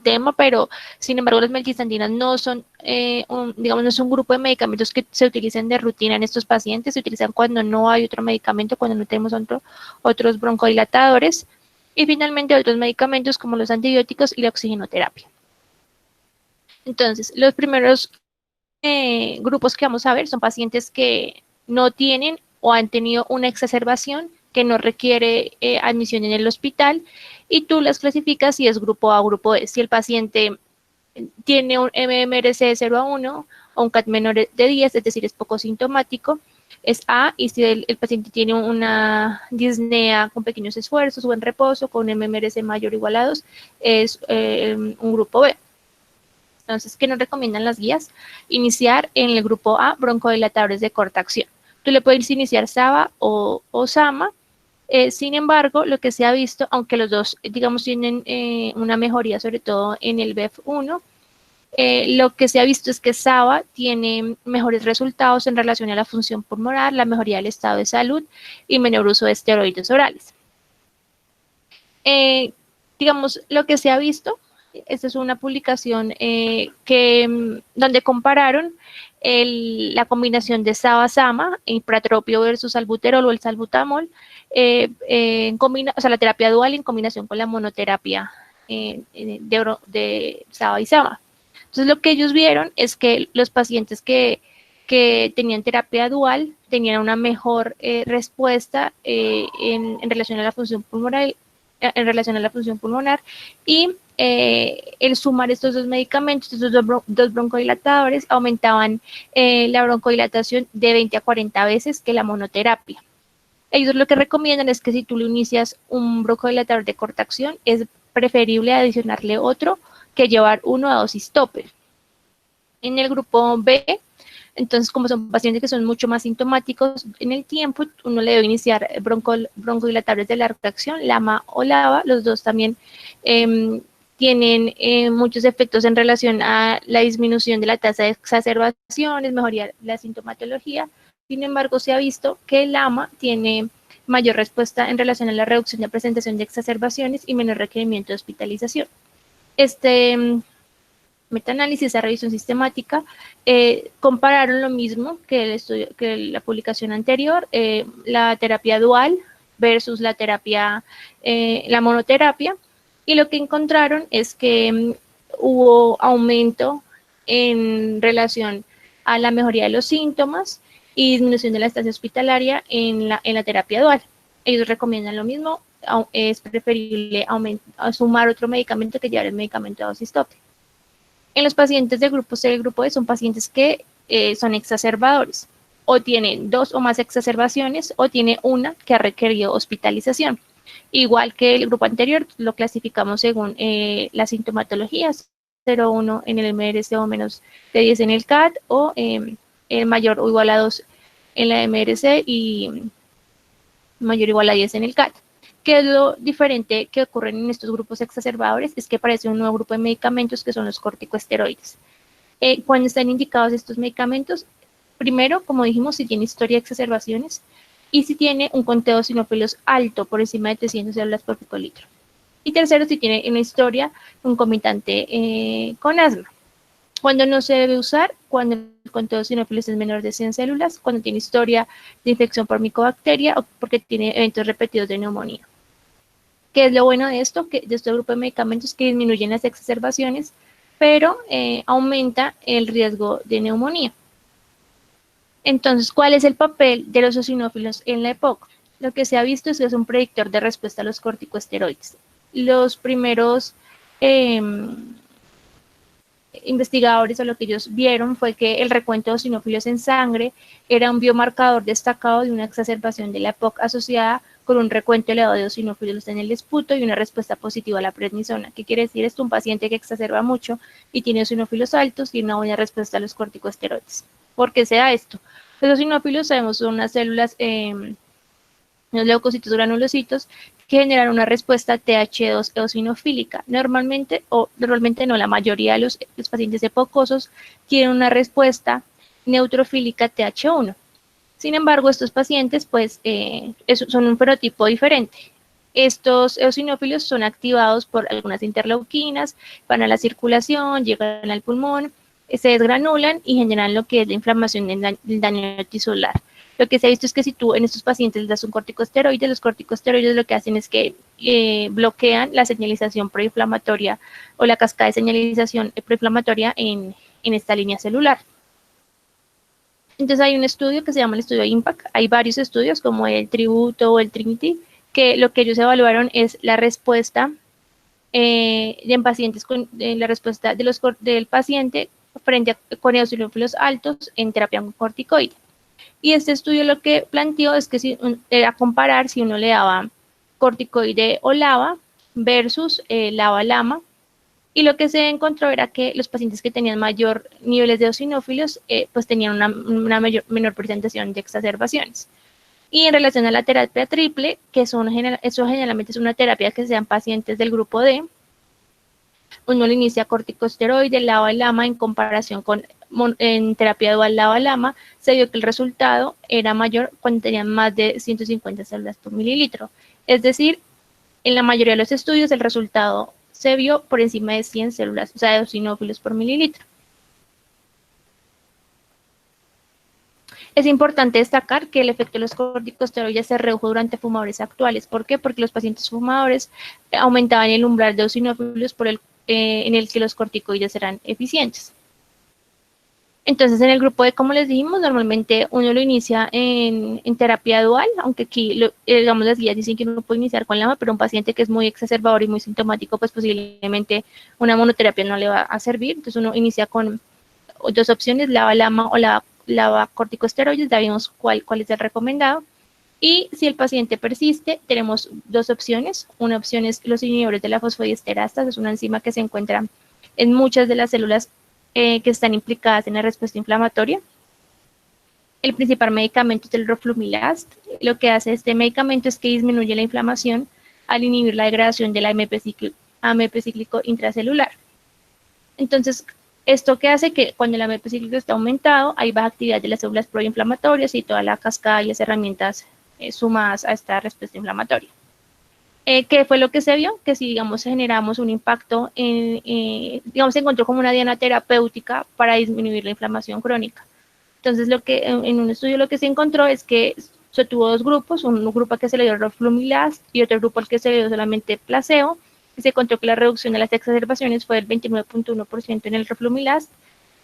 tema, pero sin embargo las metilsantinas no son, digamos, no es un grupo de medicamentos que se utilicen de rutina en estos pacientes, se utilizan cuando no hay otro medicamento, cuando no tenemos otros broncodilatadores, y finalmente otros medicamentos como los antibióticos y la oxigenoterapia. Entonces, los primeros grupos que vamos a ver son pacientes que no tienen o han tenido una exacerbación que no requiere admisión en el hospital, y tú las clasificas si es grupo A o grupo B. Si el paciente tiene un MMRC de 0 a 1 o un CAT menor de 10, es decir, es poco sintomático, es A, y si el paciente tiene una disnea con pequeños esfuerzos o en reposo con un MMRC mayor o igual a 2, es un grupo B. Entonces, ¿qué nos recomiendan las guías? Iniciar en el grupo A, broncodilatadores de corta acción. Tú le puedes iniciar SABA o SAMA. Sin embargo, lo que se ha visto, aunque los dos, digamos, tienen una mejoría, sobre todo en el BEF1, lo que se ha visto es que SABA tiene mejores resultados en relación a la función pulmonar, la mejoría del estado de salud y menor uso de esteroides orales. Digamos, lo que se ha visto, esta es una publicación donde compararon la combinación de SABA-SAMA, impratropio versus albuterol o el salbutamol, o sea, la terapia dual en combinación con la monoterapia de SABA y SAMA. Entonces, lo que ellos vieron es que los pacientes que tenían terapia dual tenían una mejor respuesta en relación a la función pulmonar, y el sumar estos dos medicamentos, estos dos broncodilatadores, aumentaban la broncodilatación de 20 a 40 veces que la monoterapia. Ellos lo que recomiendan es que si tú le inicias un broncodilatador de corta acción, es preferible adicionarle otro que llevar uno a dosis tope. En el grupo B, entonces, como son pacientes que son mucho más sintomáticos en el tiempo, uno le debe iniciar broncodilatadores de larga acción, LAMA o LABA. Los dos también tienen muchos efectos en relación a la disminución de la tasa de exacerbaciones, mejoría de la sintomatología. Sin embargo, se ha visto que el LAMA tiene mayor respuesta en relación a la reducción de presentación de exacerbaciones y menor requerimiento de hospitalización. Este metaanálisis, esa revisión sistemática, compararon lo mismo que el estudio, que la publicación anterior, la terapia dual versus la terapia, la monoterapia, y lo que encontraron es que hubo aumento en relación a la mejoría de los síntomas y disminución de la estancia hospitalaria en la terapia dual. Ellos recomiendan lo mismo, es preferible sumar otro medicamento que llevar el medicamento de dosis tope. En los pacientes del grupo C y el grupo D son pacientes que son exacerbadores, o tienen 2 o más exacerbaciones, o tiene una que ha requerido hospitalización. Igual que el grupo anterior, lo clasificamos según las sintomatologías, 0,1 en el MRC o menos de 10 en el CAT, o mayor o igual a 2 en la MRC y mayor o igual a 10 en el CAT. ¿Qué es lo diferente que ocurre en estos grupos exacerbadores? Es que aparece un nuevo grupo de medicamentos que son los corticosteroides. Cuando están indicados estos medicamentos, primero, como dijimos, si tiene historia de exacerbaciones y si tiene un conteo de eosinófilos alto, por encima de 300 células por picolitro. Y tercero, si tiene una historia concomitante con asma. Cuando no se debe usar, cuando el conteo de eosinófilos es menor de 100 células, cuando tiene historia de infección por micobacteria o porque tiene eventos repetidos de neumonía. ¿Qué es lo bueno de esto? Que de este grupo de medicamentos que disminuyen las exacerbaciones, pero aumenta el riesgo de neumonía. Entonces, ¿cuál es el papel de los eosinófilos en la EPOC? Lo que se ha visto es que es un predictor de respuesta a los corticosteroides. Los primeros investigadores o lo que ellos vieron fue que el recuento de eosinófilos en sangre era un biomarcador destacado de una exacerbación de la EPOC asociada con un recuento elevado de eosinófilos en el esputo y una respuesta positiva a la prednisona. ¿Qué quiere decir esto? Un paciente que exacerba mucho y tiene eosinófilos altos tiene una buena respuesta a los corticosteroides. ¿Por qué se da esto? Los eosinófilos, sabemos, son unas células, los leucocitos granulocitos, que generan una respuesta TH2 eosinofílica. Normalmente no, la mayoría de los pacientes epocosos tienen una respuesta neutrofílica TH1. Sin embargo, estos pacientes pues son un fenotipo diferente. Estos eosinófilos son activados por algunas interleuquinas, van a la circulación, llegan al pulmón, se desgranulan y generan lo que es la inflamación del daño tisular. Lo que se ha visto es que si tú en estos pacientes les das un corticosteroide, los corticosteroides lo que hacen es que bloquean la señalización proinflamatoria o la cascada de señalización proinflamatoria en esta línea celular. Entonces hay un estudio que se llama el estudio IMPACT. Hay varios estudios como el Tributo o el Trinity, que lo que ellos evaluaron es la respuesta en pacientes con la respuesta del paciente frente con eosinófilos altos en terapia con corticoide. Y este estudio lo que planteó es que era comparar si uno le daba corticoide o LABA versus LABA-LAMA, y lo que se encontró era que los pacientes que tenían mayor niveles de eosinófilos pues tenían una menor presentación de exacerbaciones. Y en relación a la terapia triple, que eso generalmente es una terapia que se da en pacientes del grupo D, uno le inicia corticosteroide, LABA-LAMA en comparación con en terapia dual LABA-LAMA, se vio que el resultado era mayor cuando tenían más de 150 células por mililitro. Es decir, en la mayoría de los estudios el resultado se vio por encima de 100 células, o sea, de eosinófilos por mililitro. Es importante destacar que el efecto de los corticosteroides se redujo durante fumadores actuales. ¿Por qué? Porque los pacientes fumadores aumentaban el umbral de eosinófilos en el que los corticoides eran eficientes. Entonces, en el grupo D, como les dijimos, normalmente uno lo inicia en terapia dual, aunque aquí, digamos, las guías dicen que uno puede iniciar con LAMA, pero un paciente que es muy exacerbador y muy sintomático, pues posiblemente una monoterapia no le va a servir. Entonces, uno inicia con 2 opciones, LABA-LAMA o LABA-corticosteroides, ya vimos cuál es el recomendado. Y si el paciente persiste, tenemos 2 opciones. Una opción es los inhibidores de la fosfodiesterasa, es una enzima que se encuentra en muchas de las células que están implicadas en la respuesta inflamatoria. El principal medicamento es el roflumilast. Lo que hace este medicamento es que disminuye la inflamación al inhibir la degradación de la AMP cíclico intracelular. Entonces, esto que hace que cuando el AMP cíclico está aumentado, hay baja actividad de las células proinflamatorias y toda la cascada y las herramientas sumadas a esta respuesta inflamatoria. ¿Qué fue lo que se vio? Que si, digamos, generamos un impacto, digamos, se encontró como una diana terapéutica para disminuir la inflamación crónica. Entonces, en un estudio lo que se encontró es que se tuvo dos grupos, un grupo al que se le dio roflumilast y otro grupo al que se le dio solamente placebo, y se encontró que la reducción de las exacerbaciones fue del 29.1% en el roflumilast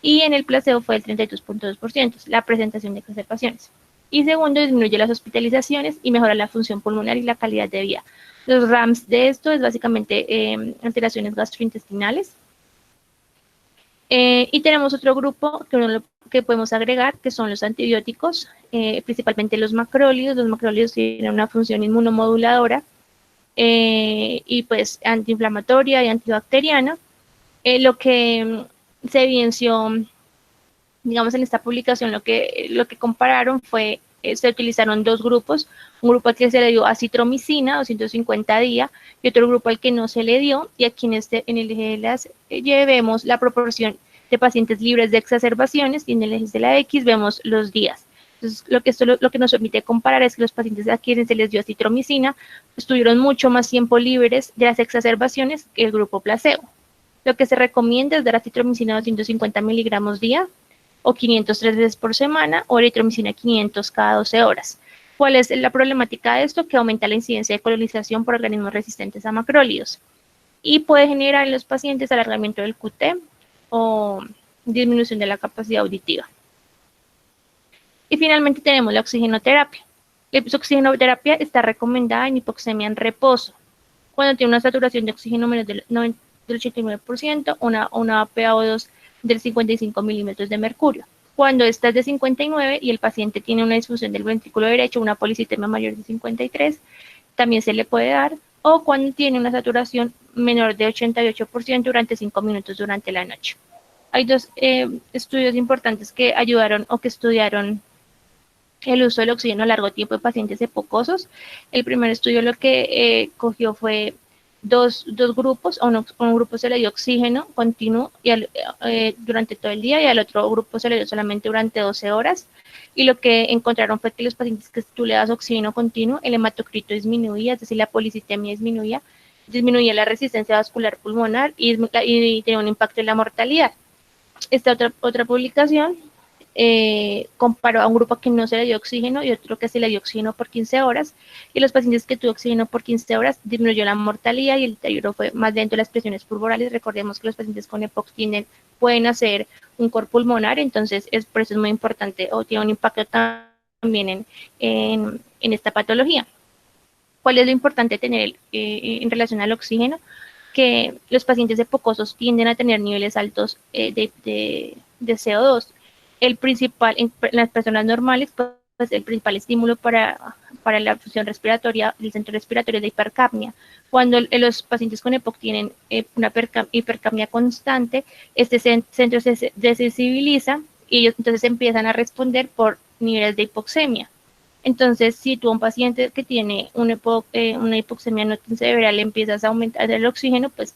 y en el placebo fue del 32.2%, la presentación de exacerbaciones. Y segundo, disminuye las hospitalizaciones y mejora la función pulmonar y la calidad de vida. Los RAMS de esto es básicamente alteraciones gastrointestinales. Y tenemos otro grupo que podemos agregar, que son los antibióticos, principalmente los macrólidos. Los macrólidos tienen una función inmunomoduladora y pues antiinflamatoria y antibacteriana. Lo que se evidenció, digamos, en esta publicación, lo que compararon fue, se utilizaron dos grupos, un grupo al que se le dio acitromicina, 250 días, y otro grupo al que no se le dio, y aquí en el eje de las Y vemos la proporción de pacientes libres de exacerbaciones, y en el eje de la X vemos los días. Entonces, lo que nos permite comparar es que los pacientes a quienes se les dio acitromicina estuvieron mucho más tiempo libres de las exacerbaciones que el grupo placebo. Lo que se recomienda es dar acitromicina 250 miligramos día, o 503 veces por semana, o eritromicina 500 cada 12 horas. ¿Cuál es la problemática de esto? Que aumenta la incidencia de colonización por organismos resistentes a macrólidos y puede generar en los pacientes alargamiento del QT o disminución de la capacidad auditiva. Y finalmente tenemos la oxigenoterapia. La oxigenoterapia está recomendada en hipoxemia en reposo, cuando tiene una saturación de oxígeno menos del 89%, una PaO2 del 55 milímetros de mercurio. Cuando esta es de 59 y el paciente tiene una disfunción del ventrículo derecho, una policitemia mayor de 53, también se le puede dar, o cuando tiene una saturación menor de 88% durante 5 minutos durante la noche. Hay dos estudios importantes que ayudaron o que estudiaron el uso del oxígeno a largo tiempo en pacientes hipocosos. El primer estudio lo que cogió fue dos grupos, a un grupo se le dio oxígeno continuo y durante todo el día y al otro grupo se le dio solamente durante 12 horas. Y lo que encontraron fue que los pacientes que tú le das oxígeno continuo, el hematocrito disminuía, es decir, la policitemia disminuía la resistencia vascular pulmonar y tenía un impacto en la mortalidad. Esta otra publicación comparó a un grupo que no se le dio oxígeno y otro que se le dio oxígeno por 15 horas, y los pacientes que tuvo oxígeno por 15 horas disminuyó la mortalidad y el deterioro fue más lento de las presiones pulmonares. Recordemos que los pacientes con EPOC pueden hacer un cor pulmonar, entonces por eso es muy importante o tiene un impacto también en esta patología. ¿Cuál es lo importante tener en relación al oxígeno? Que los pacientes epocosos tienden a tener niveles altos de CO2. El principal, en las personas normales, pues el principal estímulo para la función respiratoria del centro respiratorio es la hipercapnia. Cuando los pacientes con EPOC tienen una hipercapnia constante, este centro se desensibiliza y ellos entonces empiezan a responder por niveles de hipoxemia. Entonces, si tú a un paciente que tiene una hipoxemia no tan severa le empiezas a aumentar el oxígeno, pues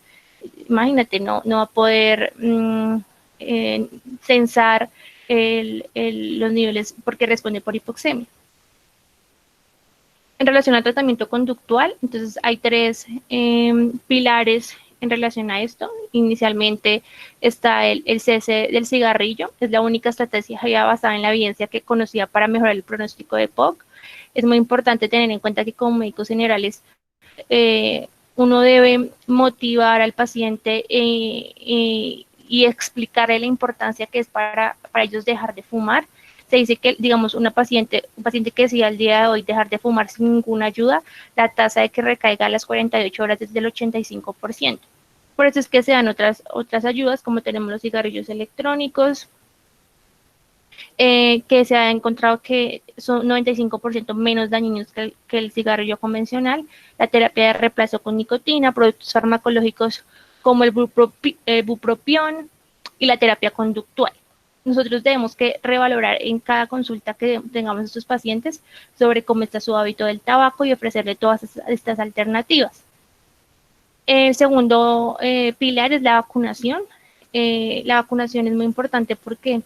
imagínate, no va a poder censar los niveles porque responde por hipoxemia. En relación al tratamiento conductual, entonces hay tres pilares en relación a esto. Inicialmente está el cese del cigarrillo, es la única estrategia ya basada en la evidencia que conocía para mejorar el pronóstico de EPOC. Es muy importante tener en cuenta que como médicos generales uno debe motivar al paciente y explicarle la importancia que es para ellos dejar de fumar. Se dice que, digamos, un paciente que decida al día de hoy dejar de fumar sin ninguna ayuda, la tasa de que recaiga a las 48 horas es del 85%. Por eso es que se dan otras ayudas, como tenemos los cigarrillos electrónicos, que se ha encontrado que son 95% menos dañinos que el cigarrillo convencional, la terapia de reemplazo con nicotina, productos farmacológicos como el bupropión y la terapia conductual. Nosotros debemos que revalorar en cada consulta que tengamos a estos pacientes sobre cómo está su hábito del tabaco y ofrecerle todas estas alternativas. El segundo pilar es la vacunación. La vacunación es muy importante porque,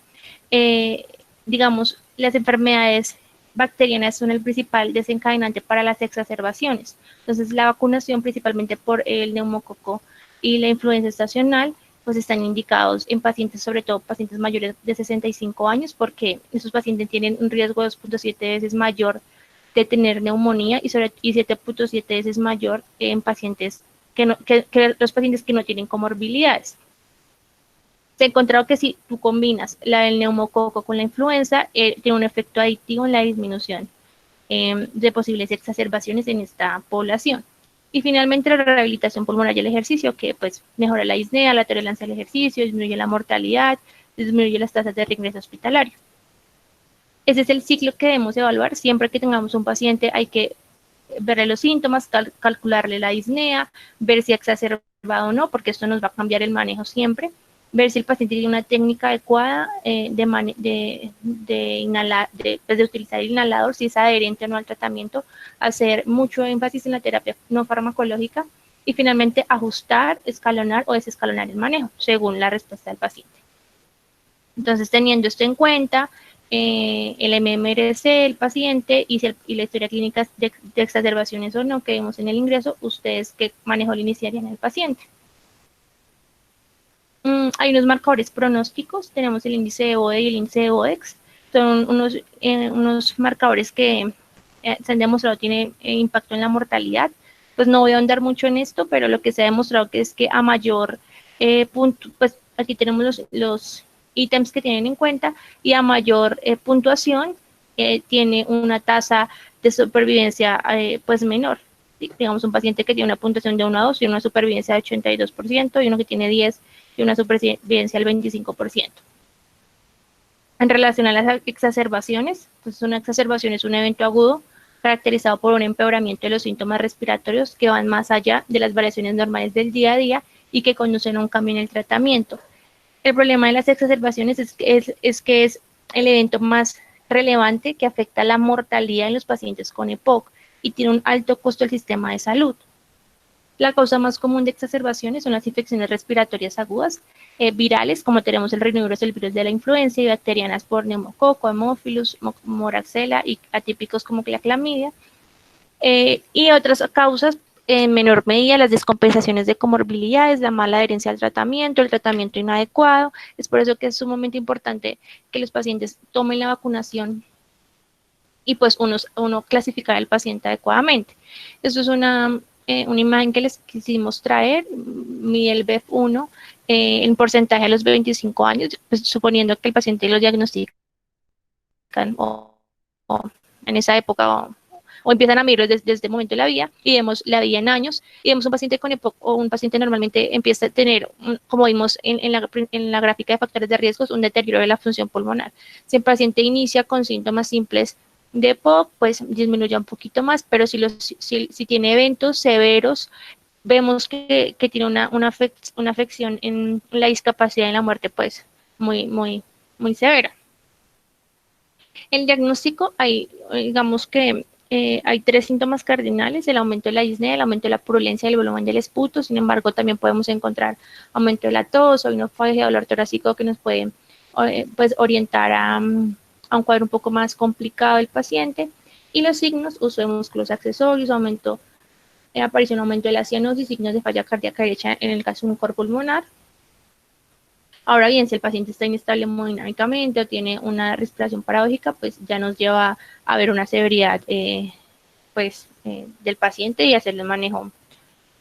digamos, las enfermedades bacterianas son el principal desencadenante para las exacerbaciones. Entonces, la vacunación, principalmente por el neumococo y la influenza estacional, pues están indicados en pacientes, sobre todo pacientes mayores de 65 años, porque esos pacientes tienen un riesgo 2.7 veces mayor de tener neumonía y 7.7 veces mayor en pacientes que los pacientes que no tienen comorbilidades. Se ha encontrado que si tú combinas la del neumococo con la influenza, tiene un efecto aditivo en la disminución de posibles exacerbaciones en esta población. Y finalmente la rehabilitación pulmonar y el ejercicio, que pues mejora la disnea, la tolerancia al ejercicio, disminuye la mortalidad, disminuye las tasas de reingreso hospitalario. Ese es el ciclo que debemos evaluar. Siempre que tengamos un paciente hay que verle los síntomas, calcularle la disnea, ver si ha exacerbado o no, porque esto nos va a cambiar el manejo siempre, ver si el paciente tiene una técnica adecuada de utilizar el inhalador, si es adherente o no al tratamiento, hacer mucho énfasis en la terapia no farmacológica y finalmente ajustar, escalonar o desescalonar el manejo según la respuesta del paciente. Entonces, teniendo esto en cuenta, el MMRC, el paciente y la historia clínica de exacerbaciones o no que vemos en el ingreso, ustedes qué manejo le iniciarían al paciente. Hay unos marcadores pronósticos, tenemos el índice de BODE y el índice de BODEX, son unos marcadores que se han demostrado tienen impacto en la mortalidad. Pues no voy a ahondar mucho en esto, pero lo que se ha demostrado que es que a mayor punto, pues aquí tenemos los ítems que tienen en cuenta y a mayor puntuación tiene una tasa de supervivencia pues menor. Digamos, un paciente que tiene una puntuación de 1 a 2 tiene una supervivencia de 82% y uno que tiene 10 y una supervivencia del 25%. En relación a las exacerbaciones, pues una exacerbación es un evento agudo caracterizado por un empeoramiento de los síntomas respiratorios que van más allá de las variaciones normales del día a día y que conducen a un cambio en el tratamiento. El problema de las exacerbaciones es que es el evento más relevante que afecta la mortalidad en los pacientes con EPOC y tiene un alto costo del sistema de salud. La causa más común de exacerbaciones son las infecciones respiratorias agudas, virales, como tenemos el rinovirus, el virus de la influenza, y bacterianas por neumococo, hemófilus, moraxella y atípicos como la clamidia, y otras causas en menor medida las descompensaciones de comorbilidades, la mala adherencia al tratamiento, el tratamiento inadecuado. Es por eso que es sumamente importante que los pacientes tomen la vacunación y pues uno clasificar al paciente adecuadamente. Esto es una imagen que les quisimos traer, mide el BEF1 en porcentaje a los 25 años, pues suponiendo que el paciente lo diagnostican o en esa época o empiezan a medirlo desde este momento de la vida y vemos la vida en años y vemos un paciente con EPOC o un paciente normalmente empieza a tener, como vimos en la gráfica de factores de riesgos, un deterioro de la función pulmonar. Si el paciente inicia con síntomas simples de EPOC, pues disminuye un poquito más, pero si tiene eventos severos, vemos que tiene una afección en la discapacidad y en la muerte, pues muy severa. El diagnóstico, digamos que hay 3 síntomas cardinales: el aumento de la disnea, el aumento de la purulencia y el volumen del esputo. Sin embargo, también podemos encontrar aumento de la tos, oinofagia, dolor torácico que nos puede pues, orientar a un cuadro un poco más complicado del paciente. Y los signos: uso de músculos accesorios, aparición aumento de la cianosis, signos de falla cardíaca derecha en el caso de un cor pulmonar. Ahora bien, si el paciente está inestable hemodinámicamente o tiene una respiración paradójica, pues ya nos lleva a ver una severidad del paciente y hacerle un manejo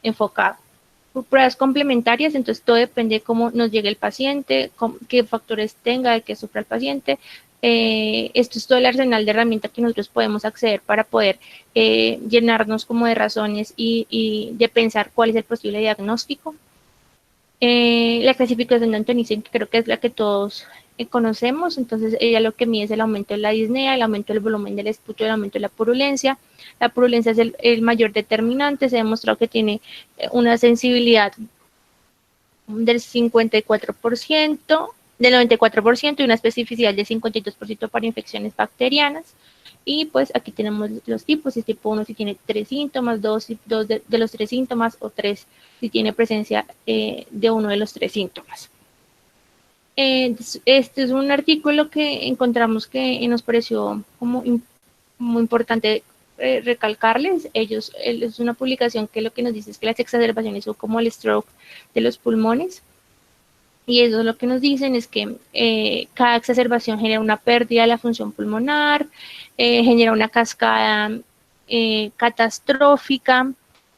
enfocado. Por pruebas complementarias, entonces todo depende de cómo nos llegue el paciente, qué factores tenga, de qué sufra el paciente. Esto es todo el arsenal de herramientas que nosotros podemos acceder para poder llenarnos como de razones y de pensar cuál es el posible diagnóstico. La clasificación de Antonisen, que creo que es la que todos conocemos, entonces ella lo que mide es el aumento de la disnea, el aumento del volumen del esputo, el aumento de la purulencia. La purulencia es el mayor determinante, se ha demostrado que tiene una sensibilidad del 54%, del 94% y una especificidad del 52% para infecciones bacterianas. Y pues aquí tenemos los tipos, el tipo 1 si tiene 3 síntomas, 2 de los 3 síntomas, o 3 si tiene presencia de uno de los 3 síntomas. Este es un artículo que encontramos que nos pareció como muy importante recalcarles. Es una publicación que lo que nos dice es que las exacerbaciones son como el stroke de los pulmones. Y eso lo que nos dicen es que cada exacerbación genera una pérdida de la función pulmonar, genera una cascada catastrófica,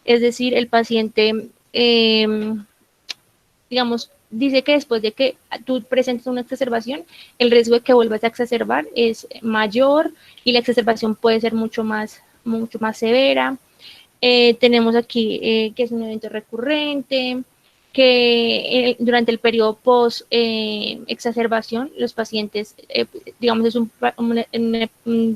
es decir, el paciente, digamos, dice que después de que tú presentes una exacerbación, el riesgo de que vuelvas a exacerbar es mayor y la exacerbación puede ser mucho más severa. Tenemos aquí que es un evento recurrente, que durante el periodo post-exacerbación, los pacientes, digamos, es un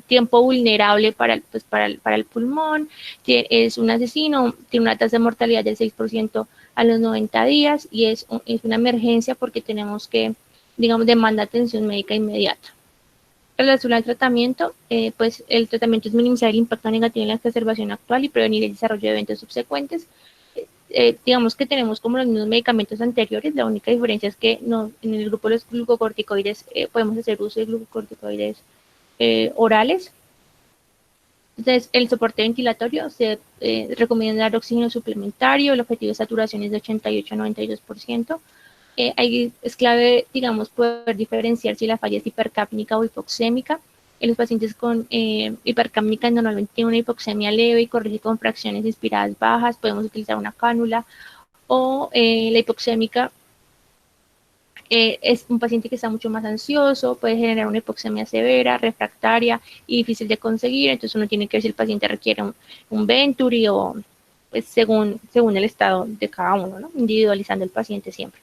tiempo vulnerable para el pulmón, es un asesino, tiene una tasa de mortalidad del 6% a los 90 días y es una emergencia porque tenemos que, digamos, demanda atención médica inmediata. En relación al tratamiento, pues el tratamiento es minimizar el impacto negativo en la exacerbación actual y prevenir el desarrollo de eventos subsecuentes. Digamos que tenemos como los mismos medicamentos anteriores, la única diferencia es que en el grupo de los glucocorticoides podemos hacer uso de glucocorticoides orales. Entonces, el soporte ventilatorio se recomienda dar oxígeno suplementario, el objetivo de saturación es de 88 a 92%. Es clave, digamos, poder diferenciar si la falla es hipercápnica o hipoxémica. En los pacientes con hipercápnica normalmente tienen una hipoxemia leve y corrige con fracciones inspiradas bajas, podemos utilizar una cánula, o la hipoxémica es un paciente que está mucho más ansioso, puede generar una hipoxemia severa, refractaria y difícil de conseguir, entonces uno tiene que ver si el paciente requiere un Venturi o pues, según el estado de cada uno, ¿no? Individualizando el paciente siempre.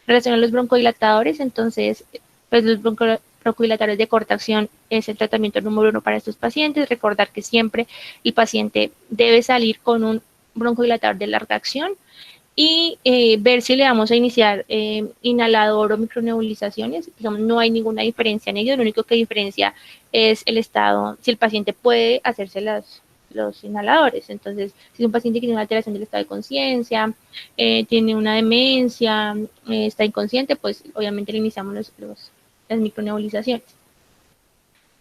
En relación a los broncodilatadores, entonces, pues los broncodilatadores de corta acción es el tratamiento número 1 para estos pacientes. Recordar que siempre el paciente debe salir con un broncodilatador de larga acción y ver si le vamos a iniciar inhalador o micronebulizaciones. Digamos, no hay ninguna diferencia en ello, lo único que diferencia es el estado, si el paciente puede hacerse los inhaladores. Entonces, si es un paciente que tiene una alteración del estado de conciencia, tiene una demencia, está inconsciente, pues obviamente le iniciamos las micronebulizaciones.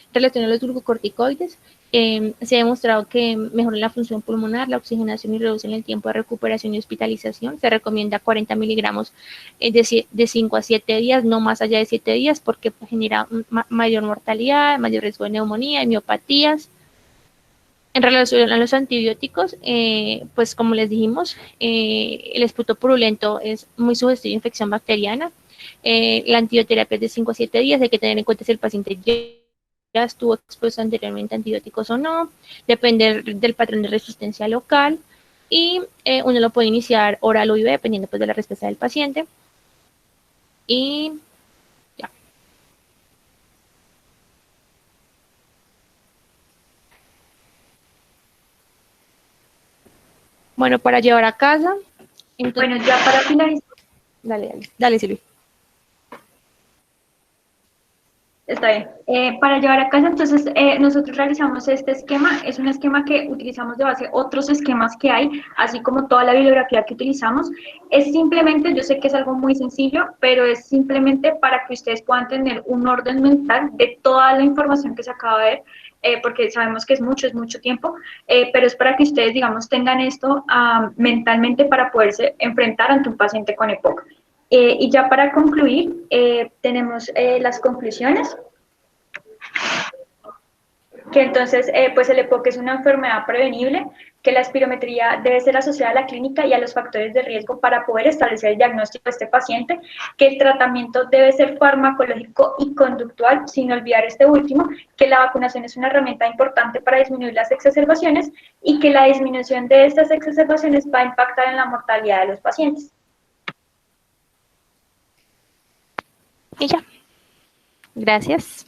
En relación a los glucocorticoides, se ha demostrado que mejoran la función pulmonar, la oxigenación y reducen el tiempo de recuperación y hospitalización. Se recomienda 40 miligramos de 5 a 7 días, no más allá de 7 días, porque genera mayor mortalidad, mayor riesgo de neumonía y miopatías. En relación a los antibióticos, pues como les dijimos, el esputo purulento es muy sugestivo de infección bacteriana. La antibioterapia es de 5 a 7 días, hay que tener en cuenta si el paciente ya estuvo expuesto anteriormente a antibióticos o no, depende del patrón de resistencia local, y uno lo puede iniciar oral o IV dependiendo pues de la respuesta del paciente. Y ya. Bueno, para llevar a casa. Entonces, bueno, ya para finalizar. Dale, Silvia. Está bien. Para llevar a casa, entonces, nosotros realizamos este esquema. Es un esquema que utilizamos de base otros esquemas que hay, así como toda la bibliografía que utilizamos. Es simplemente, yo sé que es algo muy sencillo, pero es simplemente para que ustedes puedan tener un orden mental de toda la información que se acaba de ver, porque sabemos que es mucho tiempo, pero es para que ustedes, digamos, tengan esto mentalmente para poderse enfrentar ante un paciente con EPOC. Y ya para concluir, tenemos las conclusiones, que entonces, pues el EPOC es una enfermedad prevenible, que la espirometría debe ser asociada a la clínica y a los factores de riesgo para poder establecer el diagnóstico de este paciente, que el tratamiento debe ser farmacológico y conductual, sin olvidar este último, que la vacunación es una herramienta importante para disminuir las exacerbaciones y que la disminución de estas exacerbaciones va a impactar en la mortalidad de los pacientes. Y ya. Gracias.